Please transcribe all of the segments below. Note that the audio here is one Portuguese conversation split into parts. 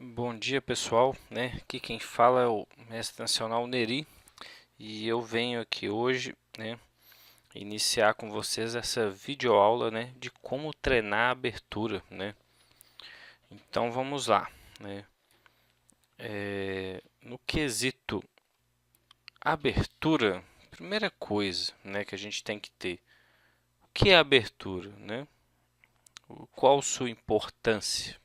Bom dia pessoal, Aqui quem fala é o Mestre Nacional Neri e eu venho aqui hoje, iniciar com vocês essa videoaula, de como treinar a abertura, Então vamos lá, né? No quesito abertura, primeira coisa, que a gente tem que ter, o que é abertura, Qual sua importância,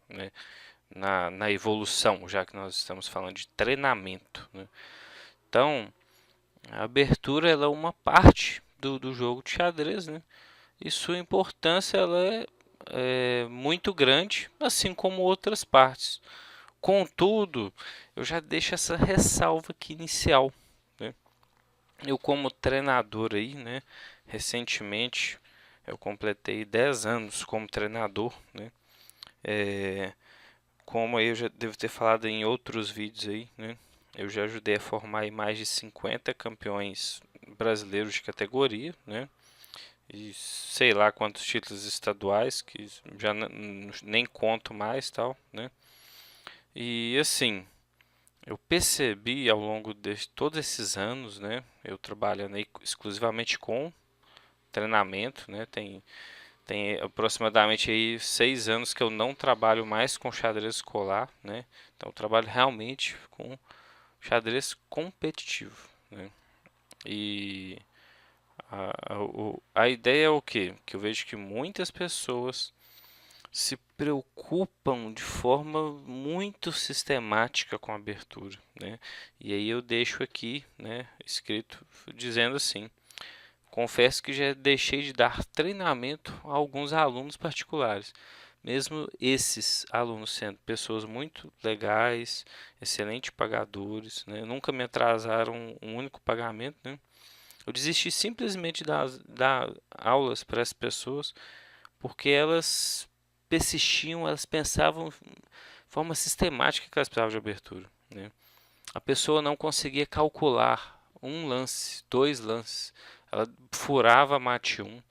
na evolução, já que nós estamos falando de treinamento, Então, a abertura ela é uma parte do jogo de xadrez, E sua importância é muito grande, assim como outras partes. Contudo, eu já deixo essa ressalva aqui inicial, né? Eu como treinador aí, recentemente eu completei 10 anos como treinador, É, como eu já devo ter falado em outros vídeos aí, Eu já ajudei a formar aí mais de 50 campeões brasileiros de categoria, E sei lá quantos títulos estaduais, que já nem conto mais, tal, E assim, eu percebi ao longo de todos esses anos, eu trabalhando aí exclusivamente com treinamento, tem aproximadamente aí 6 anos que eu não trabalho mais com xadrez escolar, Então eu trabalho realmente com xadrez competitivo, E a ideia é o quê? Que eu vejo que muitas pessoas se preocupam de forma muito sistemática com a abertura, E aí eu deixo aqui, escrito dizendo assim: confesso que já deixei de dar treinamento a alguns alunos particulares, mesmo esses alunos sendo pessoas muito legais, excelentes pagadores, nunca me atrasaram um único pagamento, Eu desisti simplesmente de dar aulas para as pessoas porque elas persistiam, elas pensavam de forma sistemática que elas precisavam de abertura, A pessoa não conseguia calcular um lance, dois lances, ela furava mate um,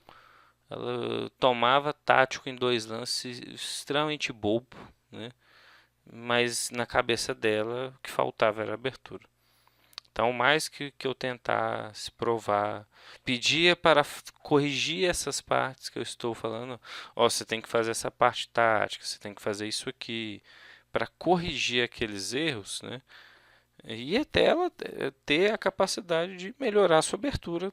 ela tomava tático em dois lances, extremamente bobo, Mas na cabeça dela o que faltava era abertura. Então, mais que eu tentasse provar, pedia para corrigir essas partes que eu estou falando. Ó, você tem que fazer essa parte tática, você tem que fazer isso aqui, para corrigir aqueles erros, E até ela ter a capacidade de melhorar a sua abertura,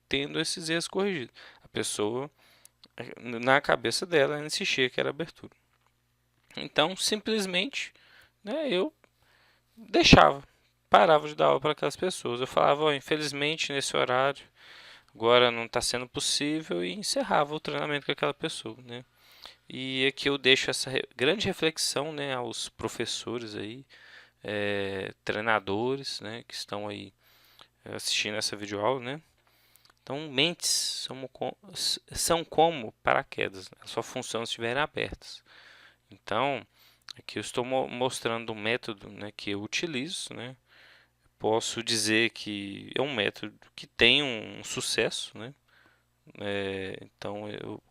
tendo esses erros corrigidos. A pessoa, na cabeça dela, insistia que era abertura. Então, simplesmente, eu deixava, parava de dar aula para aquelas pessoas. Eu falava, oh, infelizmente nesse horário agora não está sendo possível e encerrava o treinamento com aquela pessoa, E aqui eu deixo essa grande reflexão, aos professores aí, treinadores, que estão aí assistindo essa videoaula, Então, mentes são como paraquedas, a sua função se estiverem abertas. Então, aqui eu estou mostrando um método, que eu utilizo, Posso dizer que é um método que tem um sucesso, Então eu,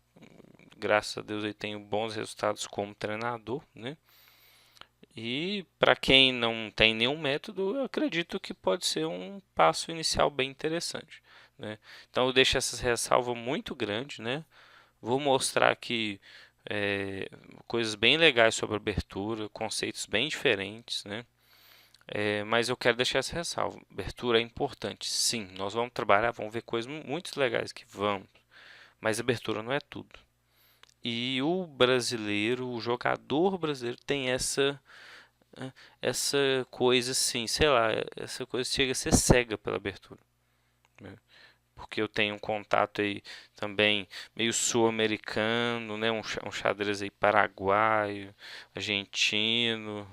graças a Deus, eu tenho bons resultados como treinador, E para quem não tem nenhum método, eu acredito que pode ser um passo inicial bem interessante, Então eu deixo essa ressalva muito grande, Vou mostrar aqui coisas bem legais sobre abertura, conceitos bem diferentes, mas eu quero deixar essa ressalva. Abertura é importante, sim. Nós vamos trabalhar, vamos ver coisas muito legais que vamos, mas abertura não é tudo. E o brasileiro, o jogador brasileiro tem essa coisa assim, sei lá, essa coisa chega a ser cega pela abertura, porque eu tenho um contato aí também meio sul-americano, um xadrez aí paraguaio, argentino,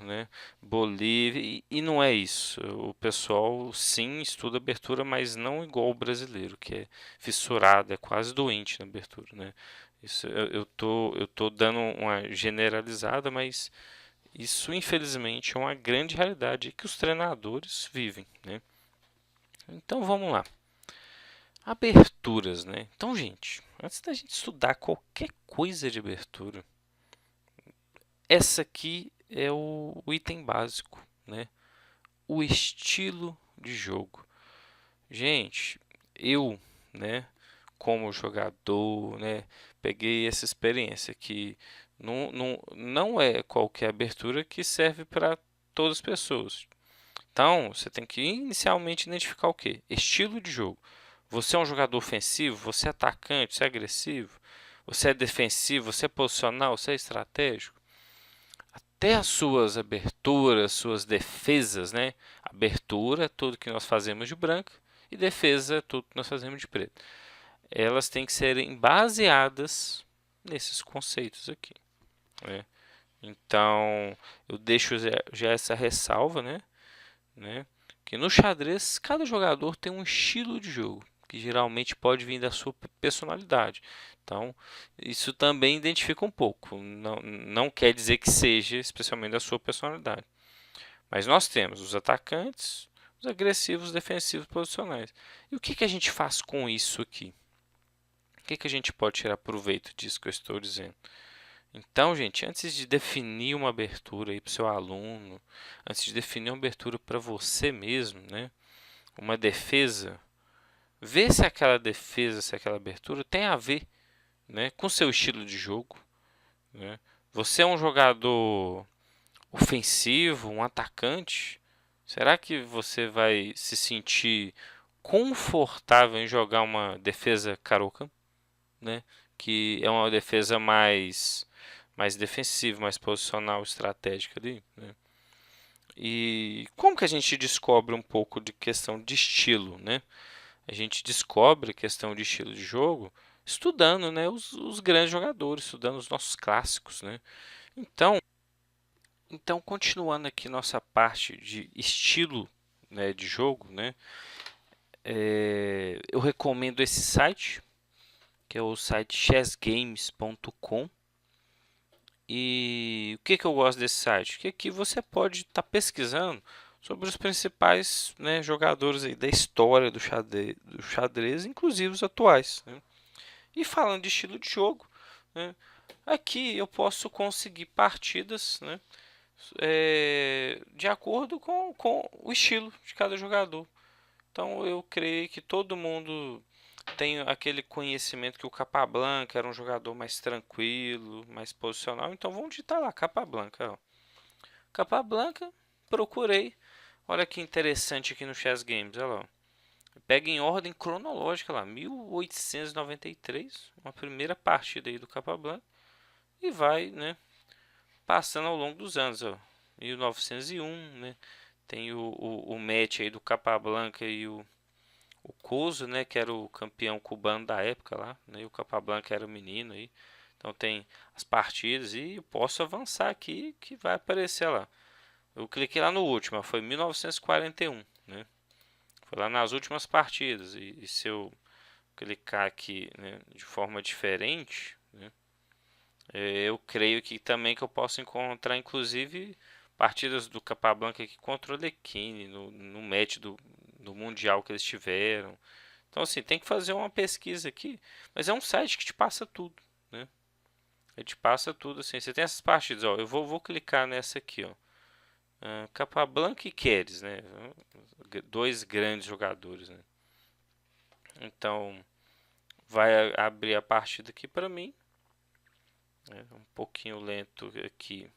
Bolívia, e não é isso. O pessoal sim estuda abertura, mas não igual o brasileiro, que é fissurado, é quase doente na abertura, Isso eu tô dando uma generalizada, mas isso infelizmente é uma grande realidade que os treinadores vivem, Então vamos lá. Aberturas, Então, gente, antes da gente estudar qualquer coisa de abertura, essa aqui é o item básico, né? O estilo de jogo. Gente, eu, né, como jogador, né, peguei essa experiência que não é qualquer abertura que serve para todas as pessoas. Então, você tem que inicialmente identificar o quê? Estilo de jogo. Você é um jogador ofensivo? Você é atacante? Você é agressivo? Você é defensivo? Você é posicional? Você é estratégico? Até as suas aberturas, suas defesas, né? Abertura é tudo que nós fazemos de branco e defesa é tudo que nós fazemos de preto. Elas têm que serem baseadas nesses conceitos aqui, né? Então, eu deixo já essa ressalva, né? Que no xadrez cada jogador tem um estilo de jogo que geralmente pode vir da sua personalidade. Então, isso também identifica um pouco. Não quer dizer que seja especialmente da sua personalidade. Mas nós temos os atacantes, os agressivos, os defensivos, posicionais. E o que a gente faz com isso aqui? O que a gente pode tirar proveito disso que eu estou dizendo? Então, gente, antes de definir uma abertura para o seu aluno, antes de definir uma abertura para você mesmo, né, uma defesa, vê se aquela defesa, se aquela abertura tem a ver, né, com seu estilo de jogo, né? Você é um jogador ofensivo, um atacante? Será que você vai se sentir confortável em jogar uma defesa Karokan, né? Que é uma defesa mais defensiva, mais posicional, estratégica ali, né? E como que a gente descobre um pouco de questão de estilo, né? A gente descobre a questão de estilo de jogo estudando, né, os grandes jogadores, estudando os nossos clássicos, né? Então, continuando aqui nossa parte de estilo, né, de jogo, né? Eu recomendo esse site, que é o site chessgames.com. E o que eu gosto desse site? Que aqui você pode estar pesquisando sobre os principais, né, jogadores aí da história do xadrez, inclusive os atuais, né? E falando de estilo de jogo, né, aqui eu posso conseguir partidas, né, de acordo com o estilo de cada jogador. Então eu creio que todo mundo tem aquele conhecimento que o Capablanca era um jogador mais tranquilo, mais posicional. Então vamos digitar lá, Capablanca. Ó. Capablanca, procurei. Olha que interessante aqui no Chess Games. Olha lá. Pega em ordem cronológica lá, 1893, uma primeira partida aí do Capablanca. E vai, né, passando ao longo dos anos. Ó. 1901, né? Tem o match aí do Capablanca e o Coso, né, que era o campeão cubano da época lá, né, e o Capablanca era o menino aí. Então tem as partidas e eu posso avançar aqui que vai aparecer lá. Eu cliquei lá no último, foi 1941, né? Foi lá nas últimas partidas e se eu clicar aqui, né, de forma diferente, né, eu creio que também que eu posso encontrar inclusive partidas do Capablanca aqui contra o Lequini no match do Mundial que eles tiveram. Então, assim, tem que fazer uma pesquisa aqui, mas é um site que te passa tudo, né? Ele te passa tudo, assim. Você tem essas partidas, ó. Eu vou clicar nessa aqui, ó. Capablanca e Keres, né? Dois grandes jogadores, né? Então, vai abrir a partida aqui para mim. É um pouquinho lento aqui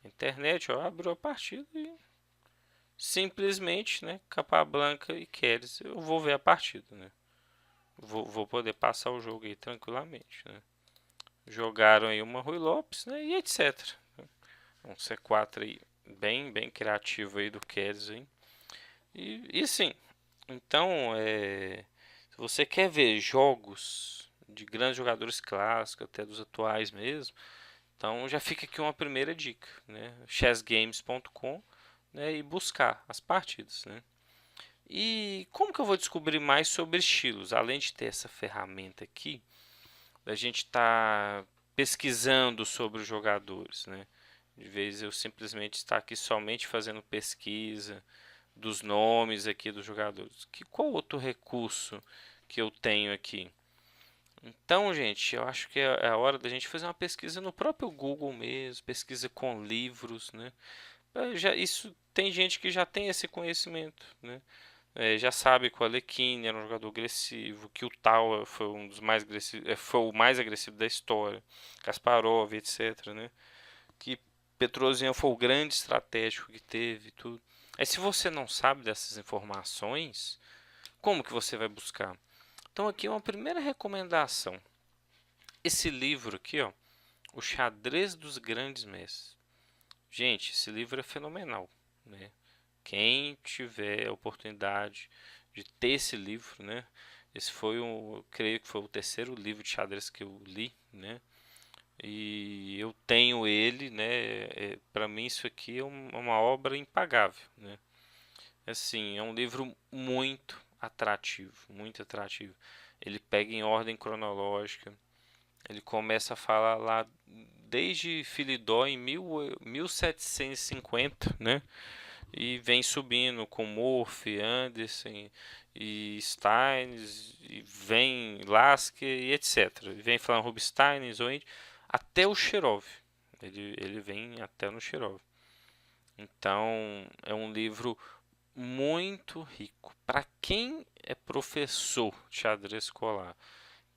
a internet, ó. Abriu a partida e simplesmente, né? Capablanca e Keres. Eu vou ver a partida, né? Vou poder passar o jogo aí tranquilamente, né? Jogaram aí uma Rui Lopes, né, e etc. Um C4 aí bem criativo aí do Kers, hein? E sim, então se você quer ver jogos de grandes jogadores clássicos, até dos atuais mesmo, então já fica aqui uma primeira dica, né? chessgames.com, né, e buscar as partidas, né? E como que eu vou descobrir mais sobre estilos? Além de ter essa ferramenta aqui, a gente está pesquisando sobre os jogadores, né? De vez eu simplesmente estar aqui somente fazendo pesquisa dos nomes aqui dos jogadores. Qual outro recurso que eu tenho aqui? Então, gente, eu acho que é a hora da gente fazer uma pesquisa no próprio Google mesmo, pesquisa com livros, né? Isso tem gente que já tem esse conhecimento, né? Já sabe que o Alekhine era um jogador agressivo, que o Tauer foi um dos mais agressivos, foi o mais agressivo da história, Kasparov, etc, né? Que Petrosian foi o grande estratégico que teve, tudo. Aí se você não sabe dessas informações, como que você vai buscar? Então aqui é uma primeira recomendação. Esse livro aqui, ó, O Xadrez dos Grandes Mestres. Gente, esse livro é fenomenal, né? Quem tiver a oportunidade de ter esse livro, né? Esse foi eu creio que foi o terceiro livro de xadrez que eu li, né? E eu tenho ele, né? Para mim isso aqui é uma obra impagável, né? Assim, é um livro muito atrativo, muito atrativo. Ele pega em ordem cronológica. Ele começa a falar lá desde Filidó em 1750, né? E vem subindo com Morphy, Anderson e Steins, e vem Lasker e etc. E vem falando Rubinstein, Zoid, até o Shirov. Ele vem até no Shirov. Então, é um livro muito rico. Para quem é professor de xadrez escolar,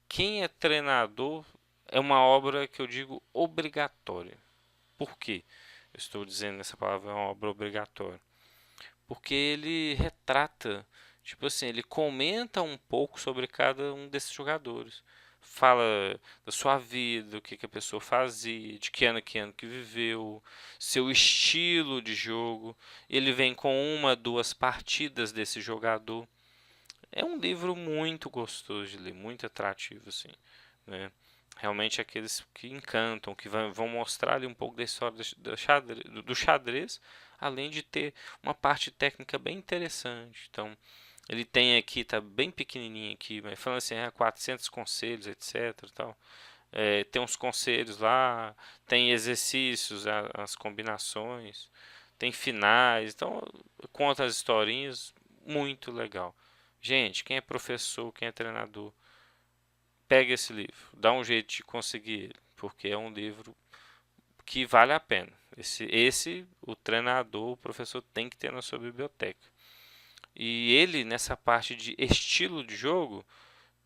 quem é treinador, é uma obra que eu digo obrigatória. Por quê? Eu estou dizendo essa palavra é uma obra obrigatória. Porque ele retrata, tipo assim, ele comenta um pouco sobre cada um desses jogadores. Fala da sua vida, o que, que a pessoa fazia, de que ano que viveu, seu estilo de jogo. Ele vem com uma, duas partidas desse jogador. É um livro muito gostoso de ler, muito atrativo, assim, né? Realmente aqueles que encantam, que vão mostrar ali um pouco da história do xadrez, além de ter uma parte técnica bem interessante. Então, ele tem aqui, tá bem pequenininho aqui, mas falando assim, 400 conselhos, etc, tal. Tem uns conselhos lá, tem exercícios, as combinações, tem finais, então conta as historinhas, muito legal. Gente, quem é professor, quem é treinador, pega esse livro, dá um jeito de conseguir ele, porque é um livro que vale a pena. O treinador, o professor tem que ter na sua biblioteca. E ele, nessa parte de estilo de jogo,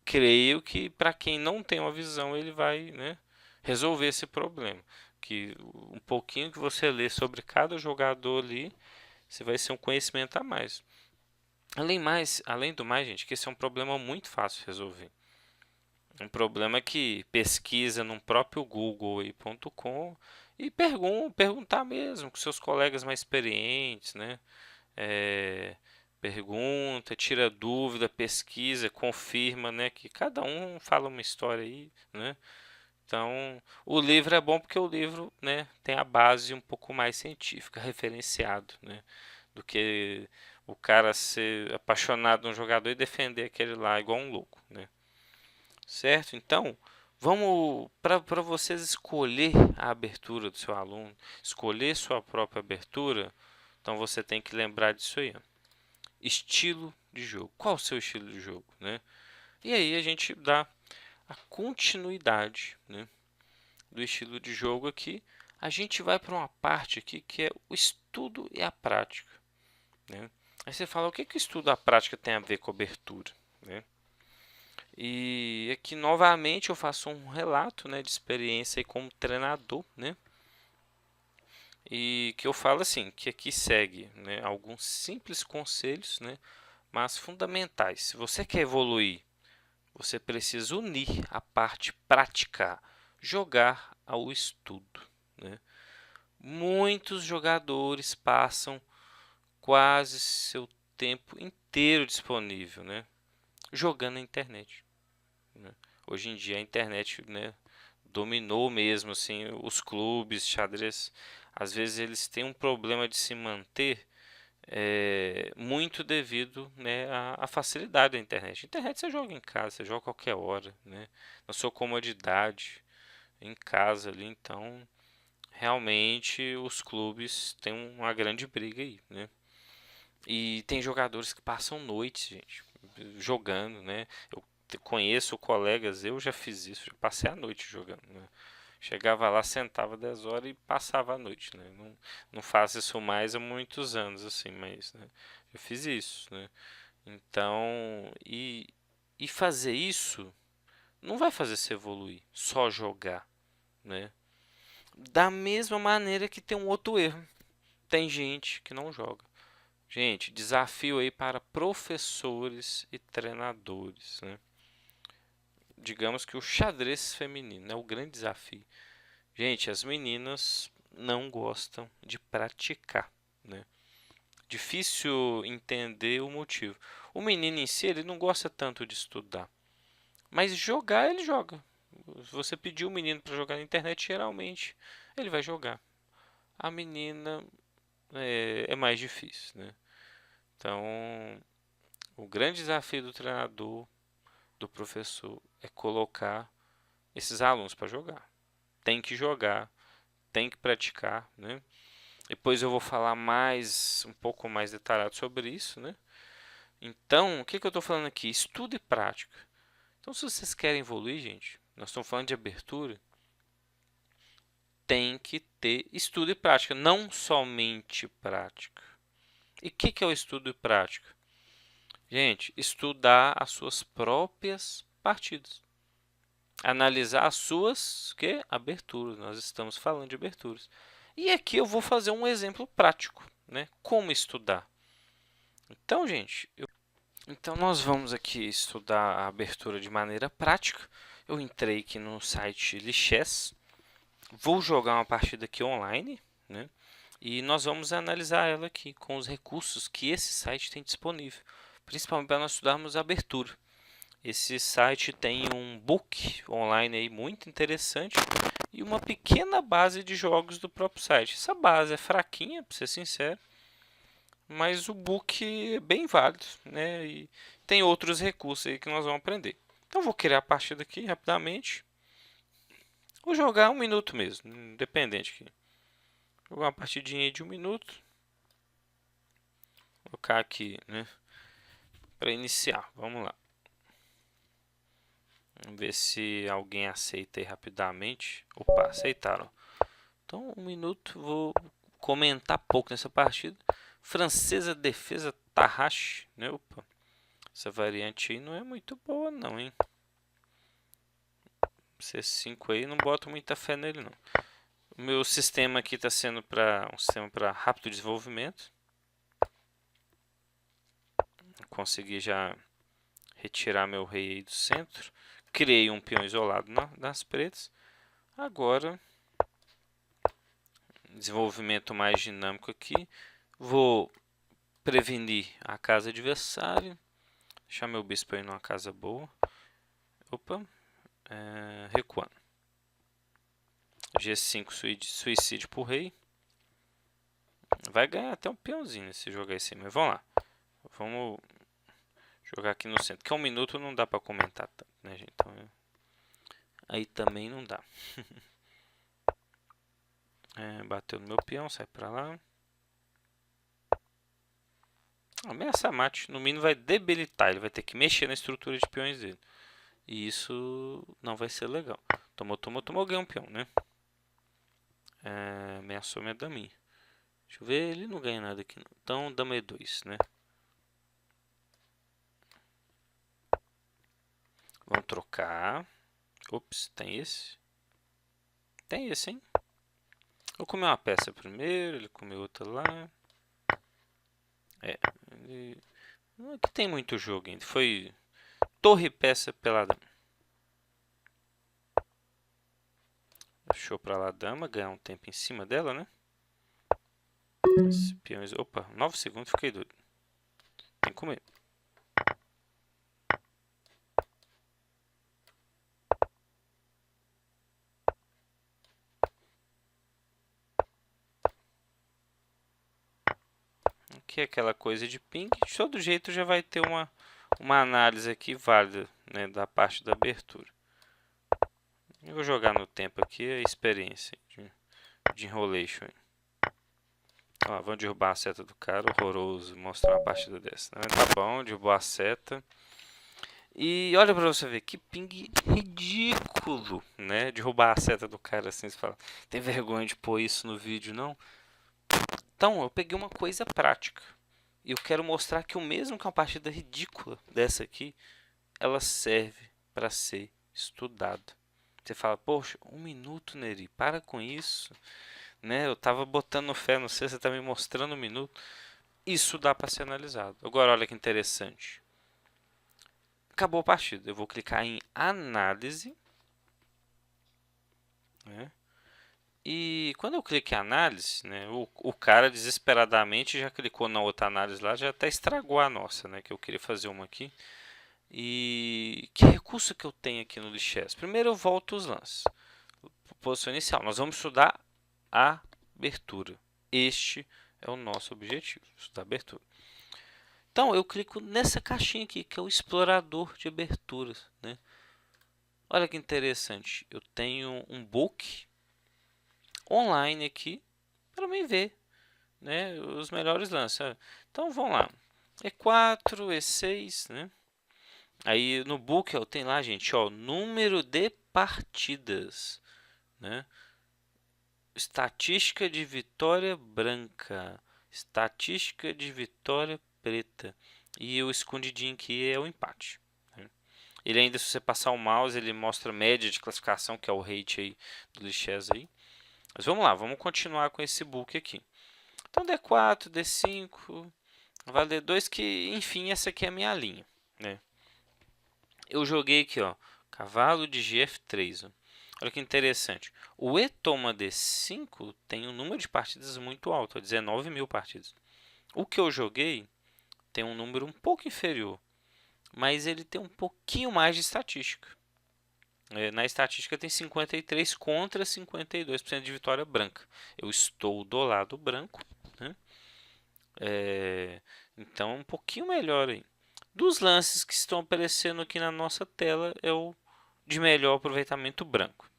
creio que para quem não tem uma visão, ele vai, né, resolver esse problema. Que um pouquinho que você lê sobre cada jogador ali, você vai ser um conhecimento a mais. Além do mais, gente, que esse é um problema muito fácil de resolver. Um problema que pesquisa no próprio Google e perguntar mesmo com seus colegas mais experientes, né? É, pergunta, tira dúvida, pesquisa, confirma, né? Que cada um fala uma história aí, né? Então, o livro é bom porque o livro, né, tem a base um pouco mais científica, referenciado, né? Do que o cara ser apaixonado num jogador e defender aquele lá igual um louco, né? Certo? Então, vamos para vocês escolher a abertura do seu aluno, escolher sua própria abertura. Então você tem que lembrar disso aí, ó. Estilo de jogo. Qual o seu estilo de jogo, né? E aí a gente dá a continuidade, né, do estilo de jogo aqui. A gente vai para uma parte aqui que é o estudo e a prática, né? Aí você fala, o que que o estudo e a prática tem a ver com a abertura, né? E aqui novamente eu faço um relato, né, de experiência aí como treinador, né? E que eu falo assim, que aqui segue, né, alguns simples conselhos, né, mas fundamentais. Se você quer evoluir, você precisa unir a parte prática, jogar ao estudo, né? Muitos jogadores passam quase seu tempo inteiro disponível, né, jogando na internet, né? Hoje em dia a internet, né, dominou mesmo assim os clubes xadrez. Às vezes eles têm um problema de se manter muito devido, né, à facilidade da internet. A internet você joga em casa, você joga a qualquer hora, né, na sua comodidade, em casa ali. Então, realmente os clubes têm uma grande briga aí, né? E tem jogadores que passam noites, gente, jogando, né? conheço colegas, eu já fiz isso, já passei a noite jogando, né? Chegava lá, sentava 10 horas e passava a noite, né? Não faço isso mais há muitos anos, assim, mas, né, eu fiz isso, né? Então, e fazer isso não vai fazer você evoluir, só jogar, né? Da mesma maneira que tem um outro erro. Tem gente que não joga. Gente, desafio aí para professores e treinadores, né? Digamos que o xadrez feminino é o grande desafio. Gente, as meninas não gostam de praticar, né? Difícil entender o motivo. O menino em si, ele não gosta tanto de estudar, mas jogar ele joga. Se você pedir o menino para jogar na internet, geralmente ele vai jogar. A menina é mais difícil, né? Então, o grande desafio do treinador, do professor, é colocar esses alunos para jogar. Tem que jogar, tem que praticar, né? Depois eu vou falar um pouco mais detalhado sobre isso, né? Então, o que eu estou falando aqui? Estudo e prática. Então, se vocês querem evoluir, gente, nós estamos falando de abertura, tem que ter estudo e prática, não somente prática. E o que é o estudo e prática? Gente, estudar as suas próprias partidas. Analisar as suas aberturas. Nós estamos falando de aberturas. E aqui eu vou fazer um exemplo prático, né? Como estudar. Então, gente, então nós vamos aqui estudar a abertura de maneira prática. Eu entrei aqui no site Lichess. Vou jogar uma partida aqui online, né? E nós vamos analisar ela aqui com os recursos que esse site tem disponível, principalmente para nós estudarmos a abertura. Esse site tem um book online aí muito interessante e uma pequena base de jogos do próprio site. Essa base é fraquinha, para ser sincero, mas o book é bem válido, né? E tem outros recursos aí que nós vamos aprender. Então vou criar a partida aqui rapidamente. Vou jogar 1 minuto mesmo, independente aqui. Jogar uma partidinha aí de 1 minuto. Vou colocar aqui, né? Para iniciar, vamos lá. Vamos ver se alguém aceita aí rapidamente. Opa, aceitaram. Então, 1 minuto, vou comentar pouco nessa partida. Francesa defesa Tarrache, né? Opa, essa variante aí não é muito boa não, hein? C5 aí, não boto muita fé nele não. O meu sistema aqui está sendo um sistema para rápido desenvolvimento. Consegui já retirar meu rei aí do centro. Criei um peão isolado nas pretas. Agora, desenvolvimento mais dinâmico aqui. Vou prevenir a casa adversária. Deixar meu bispo aí numa casa boa. Opa, recuando. G5 suicídio pro rei. Vai ganhar até um peãozinho se jogar esse, mas vamos lá. Vamos jogar aqui no centro. Que é 1 minuto não dá para comentar tanto, né, gente? Então, aí também não dá. Bateu no meu peão, sai para lá. Ameaça mate, no mínimo vai debilitar, ele vai ter que mexer na estrutura de peões dele. E isso não vai ser legal. Tomou, ganhou um peão, né? Ameaçou minha daminha. Deixa eu ver, ele não ganha nada aqui não. Então, dama E2, né? Vamos trocar. Ops, tem esse? Tem esse, hein? Eu comi uma peça primeiro, ele comeu outra lá. Aqui tem muito jogo ainda. Foi torre peça pela dama. Deixou pra lá a dama, ganhar um tempo em cima dela, né? Esse peões... Opa, 9 segundos, fiquei doido. Tem que comer. Aqui é aquela coisa de ping. De todo jeito já vai ter uma análise aqui válida, né, da parte da abertura. Eu vou jogar no tempo aqui a experiência de enrolation. Ó, vamos derrubar a seta do cara, horroroso, mostrar uma partida dessa. Tá bom, derrubou a seta. E olha pra você ver, que ping ridículo, né? De roubar a seta do cara assim, você fala, tem vergonha de pôr isso no vídeo, não? Então, eu peguei uma coisa prática. E eu quero mostrar que o mesmo que uma partida ridícula dessa aqui, ela serve para ser estudada. Você fala, poxa, 1 minuto, Neri, para com isso. Né? Eu tava botando fé no você tá me mostrando 1 minuto. Isso dá para ser analisado. Agora, olha que interessante. Acabou a partida. Eu vou clicar em análise. Né? E quando eu clico em análise, né, o cara desesperadamente já clicou na outra análise lá, já até estragou a nossa, né, que eu queria fazer uma aqui. E que recurso que eu tenho aqui no Lichess? Primeiro eu volto os lances. Posição inicial. Nós vamos estudar a abertura. Este é o nosso objetivo, estudar a abertura. Então eu clico nessa caixinha aqui, que é o explorador de aberturas, né? Olha que interessante. Eu tenho um book online aqui para mim ver, né, os melhores lances. Então vamos lá. E4, E6, né? Aí no book ó, tem lá, gente, ó, número de partidas, né? Estatística de vitória branca, estatística de vitória preta e o escondidinho aqui é o empate. Né? Ele ainda, se você passar o mouse, ele mostra a média de classificação, que é o rate aí do Lichess aí. Mas vamos lá, vamos continuar com esse book aqui. Então D4, D5, vale D2, que enfim, essa aqui é a minha linha. Né? Eu joguei aqui, ó, cavalo de GF3. Ó. Olha que interessante. O E toma D5 tem um número de partidas muito alto, 19 mil partidas. O que eu joguei tem um número um pouco inferior, mas ele tem um pouquinho mais de estatística. Na estatística tem 53 contra 52% de vitória branca. Eu estou do lado branco, né? Então um pouquinho melhor aí. Dos lances que estão aparecendo aqui na nossa tela é o de melhor aproveitamento branco.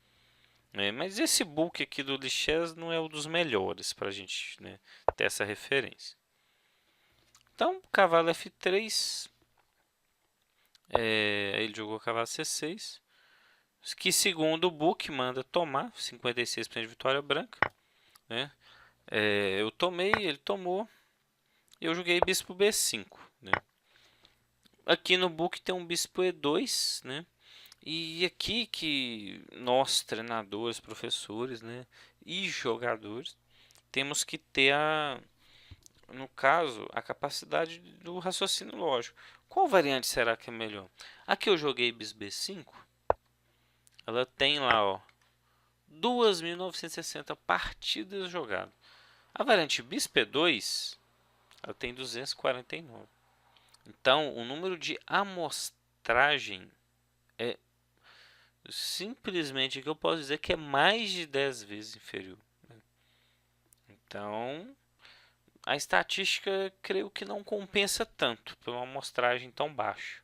Mas esse book aqui do Lichess não é um dos melhores para a gente, né, ter essa referência. Então, cavalo F3, ele jogou cavalo C6, que segundo o book manda tomar, 56% de vitória branca. Né? Eu tomei, ele tomou, e eu joguei bispo B5. Né? Aqui no book tem um bispo E2, né? E aqui que nós, treinadores, professores, né, e jogadores, temos que ter no caso, a capacidade do raciocínio lógico. Qual variante será que é melhor? Aqui eu joguei bis B5, ela tem lá, ó, 2.960 partidas jogadas. A variante bis P2, ela tem 249. Então, o número de amostragem é simplesmente que eu posso dizer que é mais de 10 vezes inferior. Então, a estatística creio que não compensa tanto por uma amostragem tão baixa.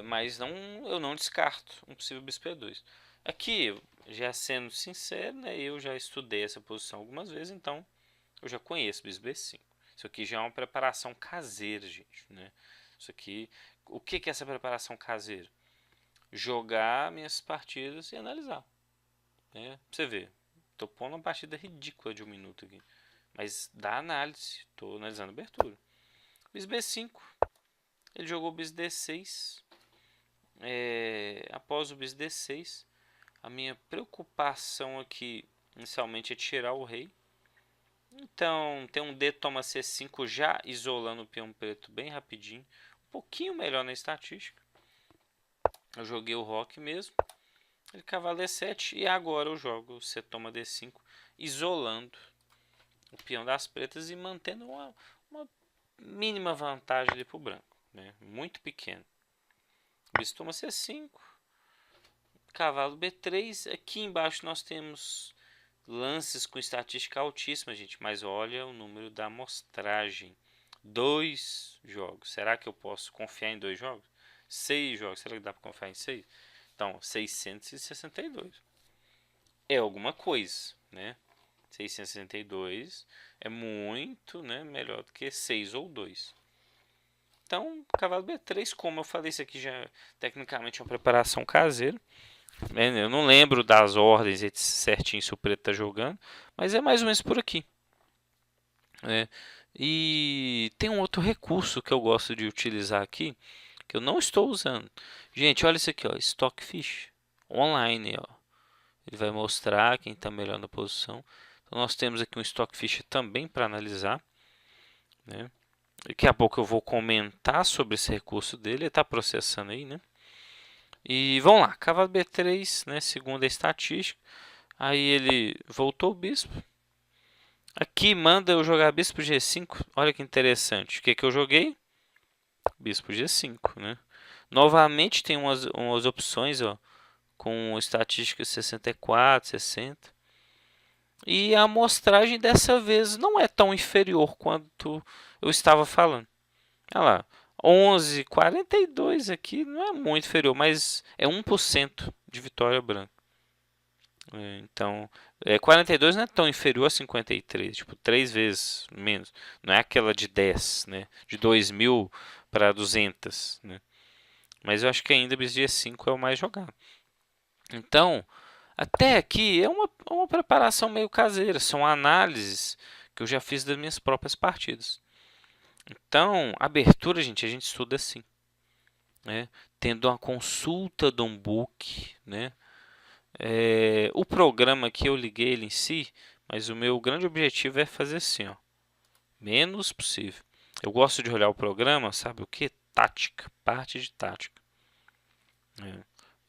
Mas eu não descarto um possível bispo E2. Aqui, já sendo sincero, né, eu já estudei essa posição algumas vezes, então eu já conheço bispo B5. Isso aqui já é uma preparação caseira, gente. Né? Isso aqui, o que é essa preparação caseira? Jogar minhas partidas e analisar. Né? Pra você ver, tô pondo uma partida ridícula de 1 minuto aqui. Mas dá análise, tô analisando a abertura. Bis B5, ele jogou bis D6. Após o bis D6, a minha preocupação aqui inicialmente é tirar o rei. Então tem um D toma C5 já isolando o peão preto bem rapidinho. Um pouquinho melhor na estatística. Eu joguei o roque mesmo. Ele cavalo E7 e agora eu jogo C toma D5, isolando o peão das pretas e mantendo uma mínima vantagem ali para o branco. Né? Muito pequeno. Bispo toma C5. Cavalo B3. Aqui embaixo nós temos lances com estatística altíssima, gente. Mas olha o número da amostragem. 2 jogos. Será que eu posso confiar em 2 jogos? 6 jogos. Será que dá para confiar em 6? Então, 662. É alguma coisa, né? 662 é muito, né, melhor do que 6 ou 2. Então, cavalo B3, como eu falei, isso aqui já tecnicamente é uma preparação caseira. Eu não lembro das ordens certinho se o preto está jogando, mas é mais ou menos por aqui. Né? E tem um outro recurso que eu gosto de utilizar aqui, que eu não estou usando. Gente, olha isso aqui, ó, Stockfish online, ó. Ele vai mostrar quem está melhor na posição. Então nós temos aqui um Stockfish também para analisar, né? Daqui a pouco eu vou comentar sobre esse recurso dele, ele está processando aí, né? E vamos lá, cavalo B3, né, segundo a estatística. Aí ele voltou o bispo. Aqui manda eu jogar bispo G5. Olha que interessante. O que eu joguei? Bispo G5, né? Novamente tem umas opções, ó, com estatística 64, 60. E a amostragem dessa vez não é tão inferior quanto eu estava falando. Olha lá, 11,42 aqui não é muito inferior, mas é 1% de vitória branca. Então, 42 não é tão inferior a 53, tipo, 3 vezes menos. Não é aquela de 10, né? De 2.000 para 200, né? Mas eu acho que ainda BSG5 é o mais jogado. Então, até aqui é uma preparação meio caseira. São análises que eu já fiz das minhas próprias partidas. Então, abertura, gente, a gente estuda assim, né? Tendo uma consulta de um book, né? O programa que eu liguei ele em si, mas o meu grande objetivo é fazer assim, ó, menos possível. Eu gosto de olhar o programa, sabe o que? Tática, parte de tática.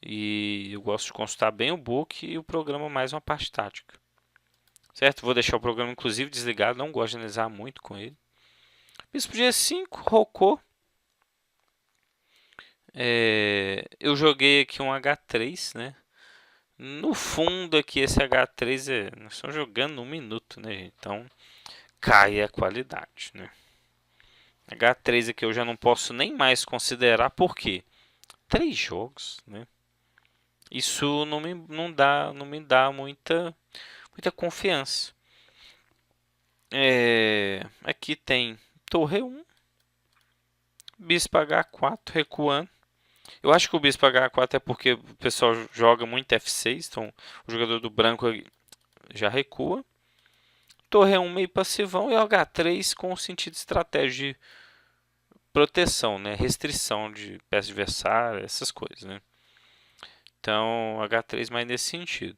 E eu gosto de consultar bem o book e o programa mais uma parte tática. Certo? Vou deixar o programa inclusive desligado, não gosto de analisar muito com ele. Bispo G5, rocou. Eu joguei aqui um H3, né? No fundo aqui esse H3 nós estamos jogando no minuto, né, gente? Então cai a qualidade, né? H3 aqui eu já não posso nem mais considerar, porque 3 jogos, né? Isso não me dá muita confiança. Aqui tem torre 1, bispo H4 recuando. Eu acho que o bispo H4 é porque o pessoal joga muito F6, então o jogador do branco já recua. Torre 1 meio passivão e o H3 com o sentido estratégia de proteção, né? Restrição de peça adversária, essas coisas, né? Então, H3 mais nesse sentido.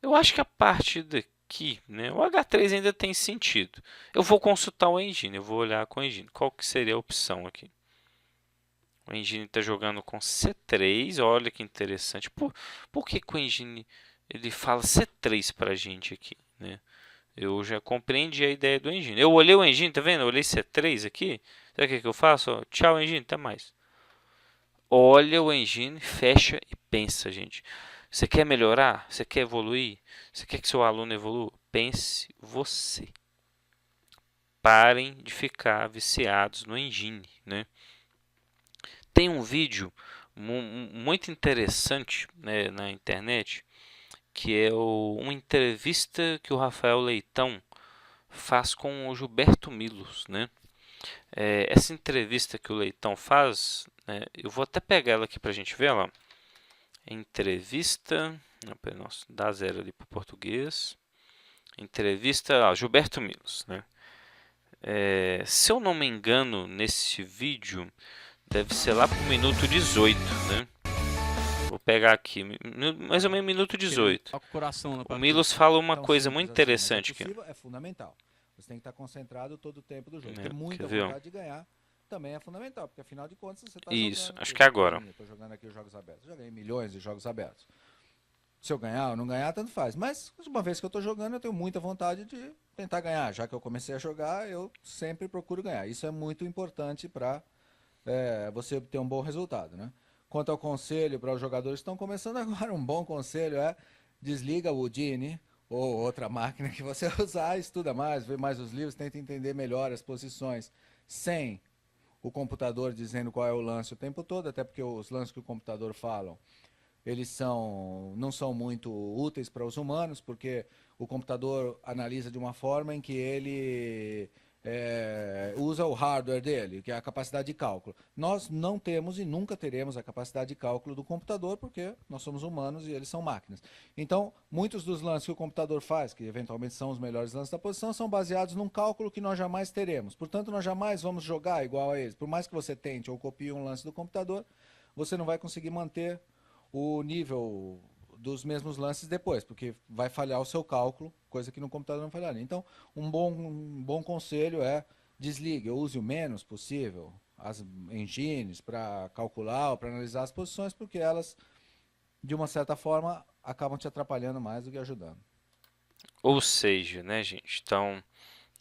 Eu acho que a partir daqui, né, o H3 ainda tem sentido. Eu vou consultar o engine, eu vou olhar com o engine. Qual que seria a opção aqui? O engine está jogando com C3, olha que interessante. Por que o engine ele fala C3 para a gente aqui, né? Eu já compreendi a ideia do engine. Eu olhei o engine, tá vendo? Eu olhei C3 aqui. Sabe o que eu faço? Tchau, engine, até mais. Olha o engine, fecha e pensa, gente. Você quer melhorar? Você quer evoluir? Você quer que seu aluno evolua? Pense você. Parem de ficar viciados no engine, né? Tem um vídeo muito interessante, né, na internet, que é uma entrevista que o Rafael Leitão faz com o Gilberto Milos, né? Essa entrevista que o Leitão faz, né, eu vou até pegar ela aqui para a gente ver, lá. Entrevista, nossa, dá zero ali para o português. Entrevista, Gilberto Milos, né? Se eu não me engano, nesse vídeo deve ser lá para o minuto 18, né? Vou pegar aqui, mais ou menos minuto 18. O Milos fala uma coisa muito interessante aqui. É fundamental. Você tem que estar concentrado todo o tempo do jogo. Ter muita vontade de ganhar também é fundamental, porque afinal de contas você está jogando. Isso, acho que é agora. Estou jogando aqui os jogos abertos. Eu joguei milhões de jogos abertos. Se eu ganhar ou não ganhar, tanto faz. Mas uma vez que eu estou jogando, eu tenho muita vontade de tentar ganhar. Já que eu comecei a jogar, eu sempre procuro ganhar. Isso é muito importante para você ter um bom resultado, né? Quanto ao conselho para os jogadores que estão começando agora, um bom conselho é desliga o Houdini ou outra máquina que você usar, estuda mais, vê mais os livros, tenta entender melhor as posições sem o computador dizendo qual é o lance o tempo todo, até porque os lances que o computador falam, eles não são muito úteis para os humanos, porque o computador analisa de uma forma em que ele usa o hardware dele, que é a capacidade de cálculo. Nós não temos e nunca teremos a capacidade de cálculo do computador, porque nós somos humanos e eles são máquinas. Então, muitos dos lances que o computador faz, que eventualmente são os melhores lances da posição, são baseados num cálculo que nós jamais teremos. Portanto, nós jamais vamos jogar igual a eles. Por mais que você tente ou copie um lance do computador, você não vai conseguir manter o nível dos mesmos lances depois, porque vai falhar o seu cálculo, coisa que no computador não falharia. Então, um bom conselho é desligue, ou use o menos possível as engines para calcular ou para analisar as posições, porque elas, de uma certa forma, acabam te atrapalhando mais do que ajudando. Ou seja, né, gente? Então,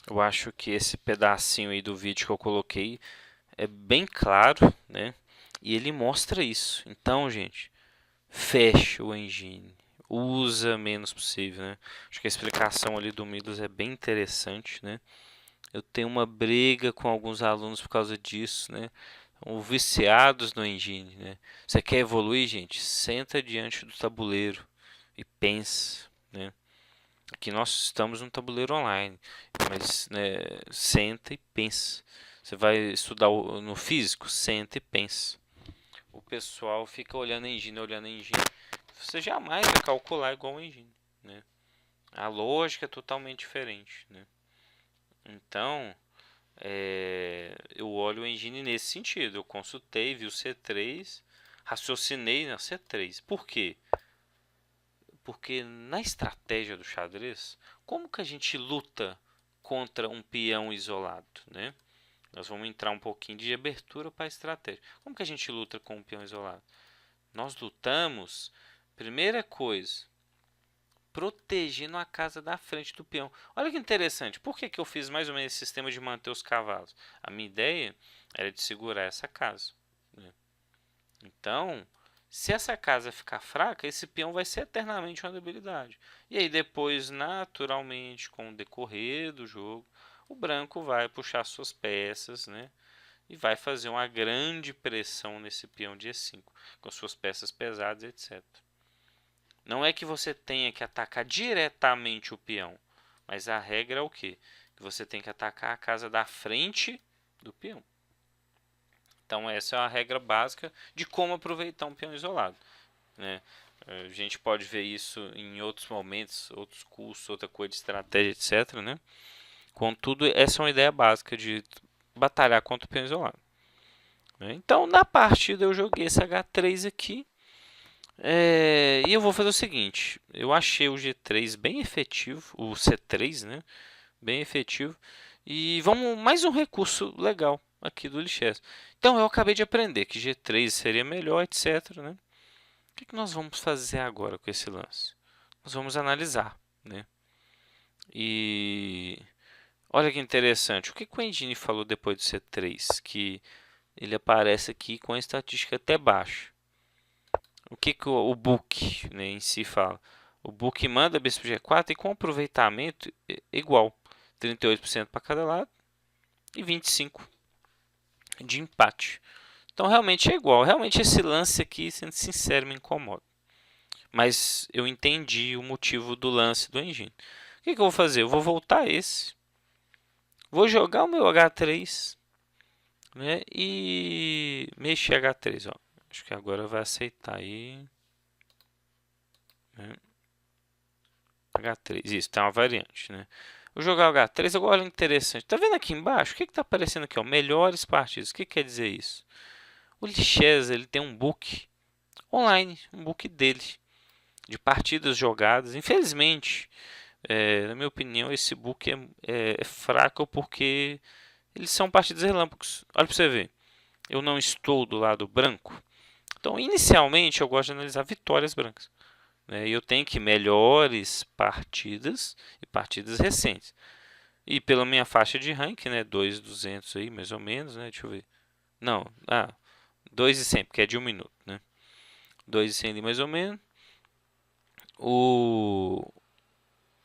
eu acho que esse pedacinho aí do vídeo que eu coloquei é bem claro, né? E ele mostra isso. Então, gente, fecha o engine, usa menos possível, né? Acho que a explicação ali do Midas é bem interessante, né? Eu tenho uma briga com alguns alunos por causa disso, né? São viciados no engine, né? Você quer evoluir, gente? Senta diante do tabuleiro e pense, né? Aqui nós estamos num tabuleiro online, mas né, senta e pensa. Você vai estudar no físico? Senta e pensa. O pessoal fica olhando a engine. Você jamais vai calcular igual a engine, né? A lógica é totalmente diferente, né? Então, eu olho o engine nesse sentido. Eu consultei, vi o C3, raciocinei na C3. Por quê? Porque na estratégia do xadrez, como que a gente luta contra um peão isolado, né? Nós vamos entrar um pouquinho de abertura para a estratégia. Como que a gente luta com um peão isolado? Nós lutamos, primeira coisa, protegendo a casa da frente do peão. Olha que interessante. Por que eu fiz mais ou menos esse sistema de manter os cavalos? A minha ideia era de segurar essa casa, né? Então, se essa casa ficar fraca, esse peão vai ser eternamente uma debilidade. E aí depois, naturalmente, com o decorrer do jogo, o branco vai puxar suas peças, né? E vai fazer uma grande pressão nesse peão de E5, com suas peças pesadas, etc. Não é que você tenha que atacar diretamente o peão, mas a regra é o quê? Que você tem que atacar a casa da frente do peão. Então essa é a regra básica de como aproveitar um peão isolado, né? A gente pode ver isso em outros momentos, outros cursos, outra coisa de estratégia, etc, né? Contudo, essa é uma ideia básica de batalhar contra o peão isolado, né? Então, na partida eu joguei esse H3 aqui. E eu vou fazer o seguinte, eu achei o G3 bem efetivo, o C3, né, bem efetivo, e vamos mais um recurso legal aqui do Lichess. Então eu acabei de aprender que G3 seria melhor, etc, né? O que nós vamos fazer agora com esse lance? Nós vamos analisar, né? E olha que interessante, o que o Engine falou depois do C3? Que ele aparece aqui com a estatística até baixa. O que o book, né, em si fala? O book manda bispo G4 e com aproveitamento igual, 38% para cada lado e 25% de empate. Então realmente é igual. Realmente esse lance aqui, sendo sincero, me incomoda. Mas eu entendi o motivo do lance do engine. O que eu vou fazer? Eu vou voltar a esse. Vou jogar o meu H3, né, e mexer H3. Ó. Acho que agora vai aceitar aí. Né? H3, isso, tem uma variante, né? Vou jogar o H3, agora olha interessante. Tá vendo aqui embaixo? O que está aparecendo aqui? Ó? Melhores partidas. O que quer dizer isso? O Lichess, ele tem um book online, um book dele, de partidas jogadas. Infelizmente, na minha opinião, esse book é fraco porque eles são partidas relâmpagos. Olha para você ver. Eu não estou do lado branco. Então, inicialmente, eu gosto de analisar vitórias brancas. Né? E eu tenho que melhores partidas e partidas recentes. E pela minha faixa de rank, né, 2.200 aí, mais ou menos, né, deixa eu ver. Não, 2.100, porque é de 1 minuto, né? 2.100 ali mais ou menos.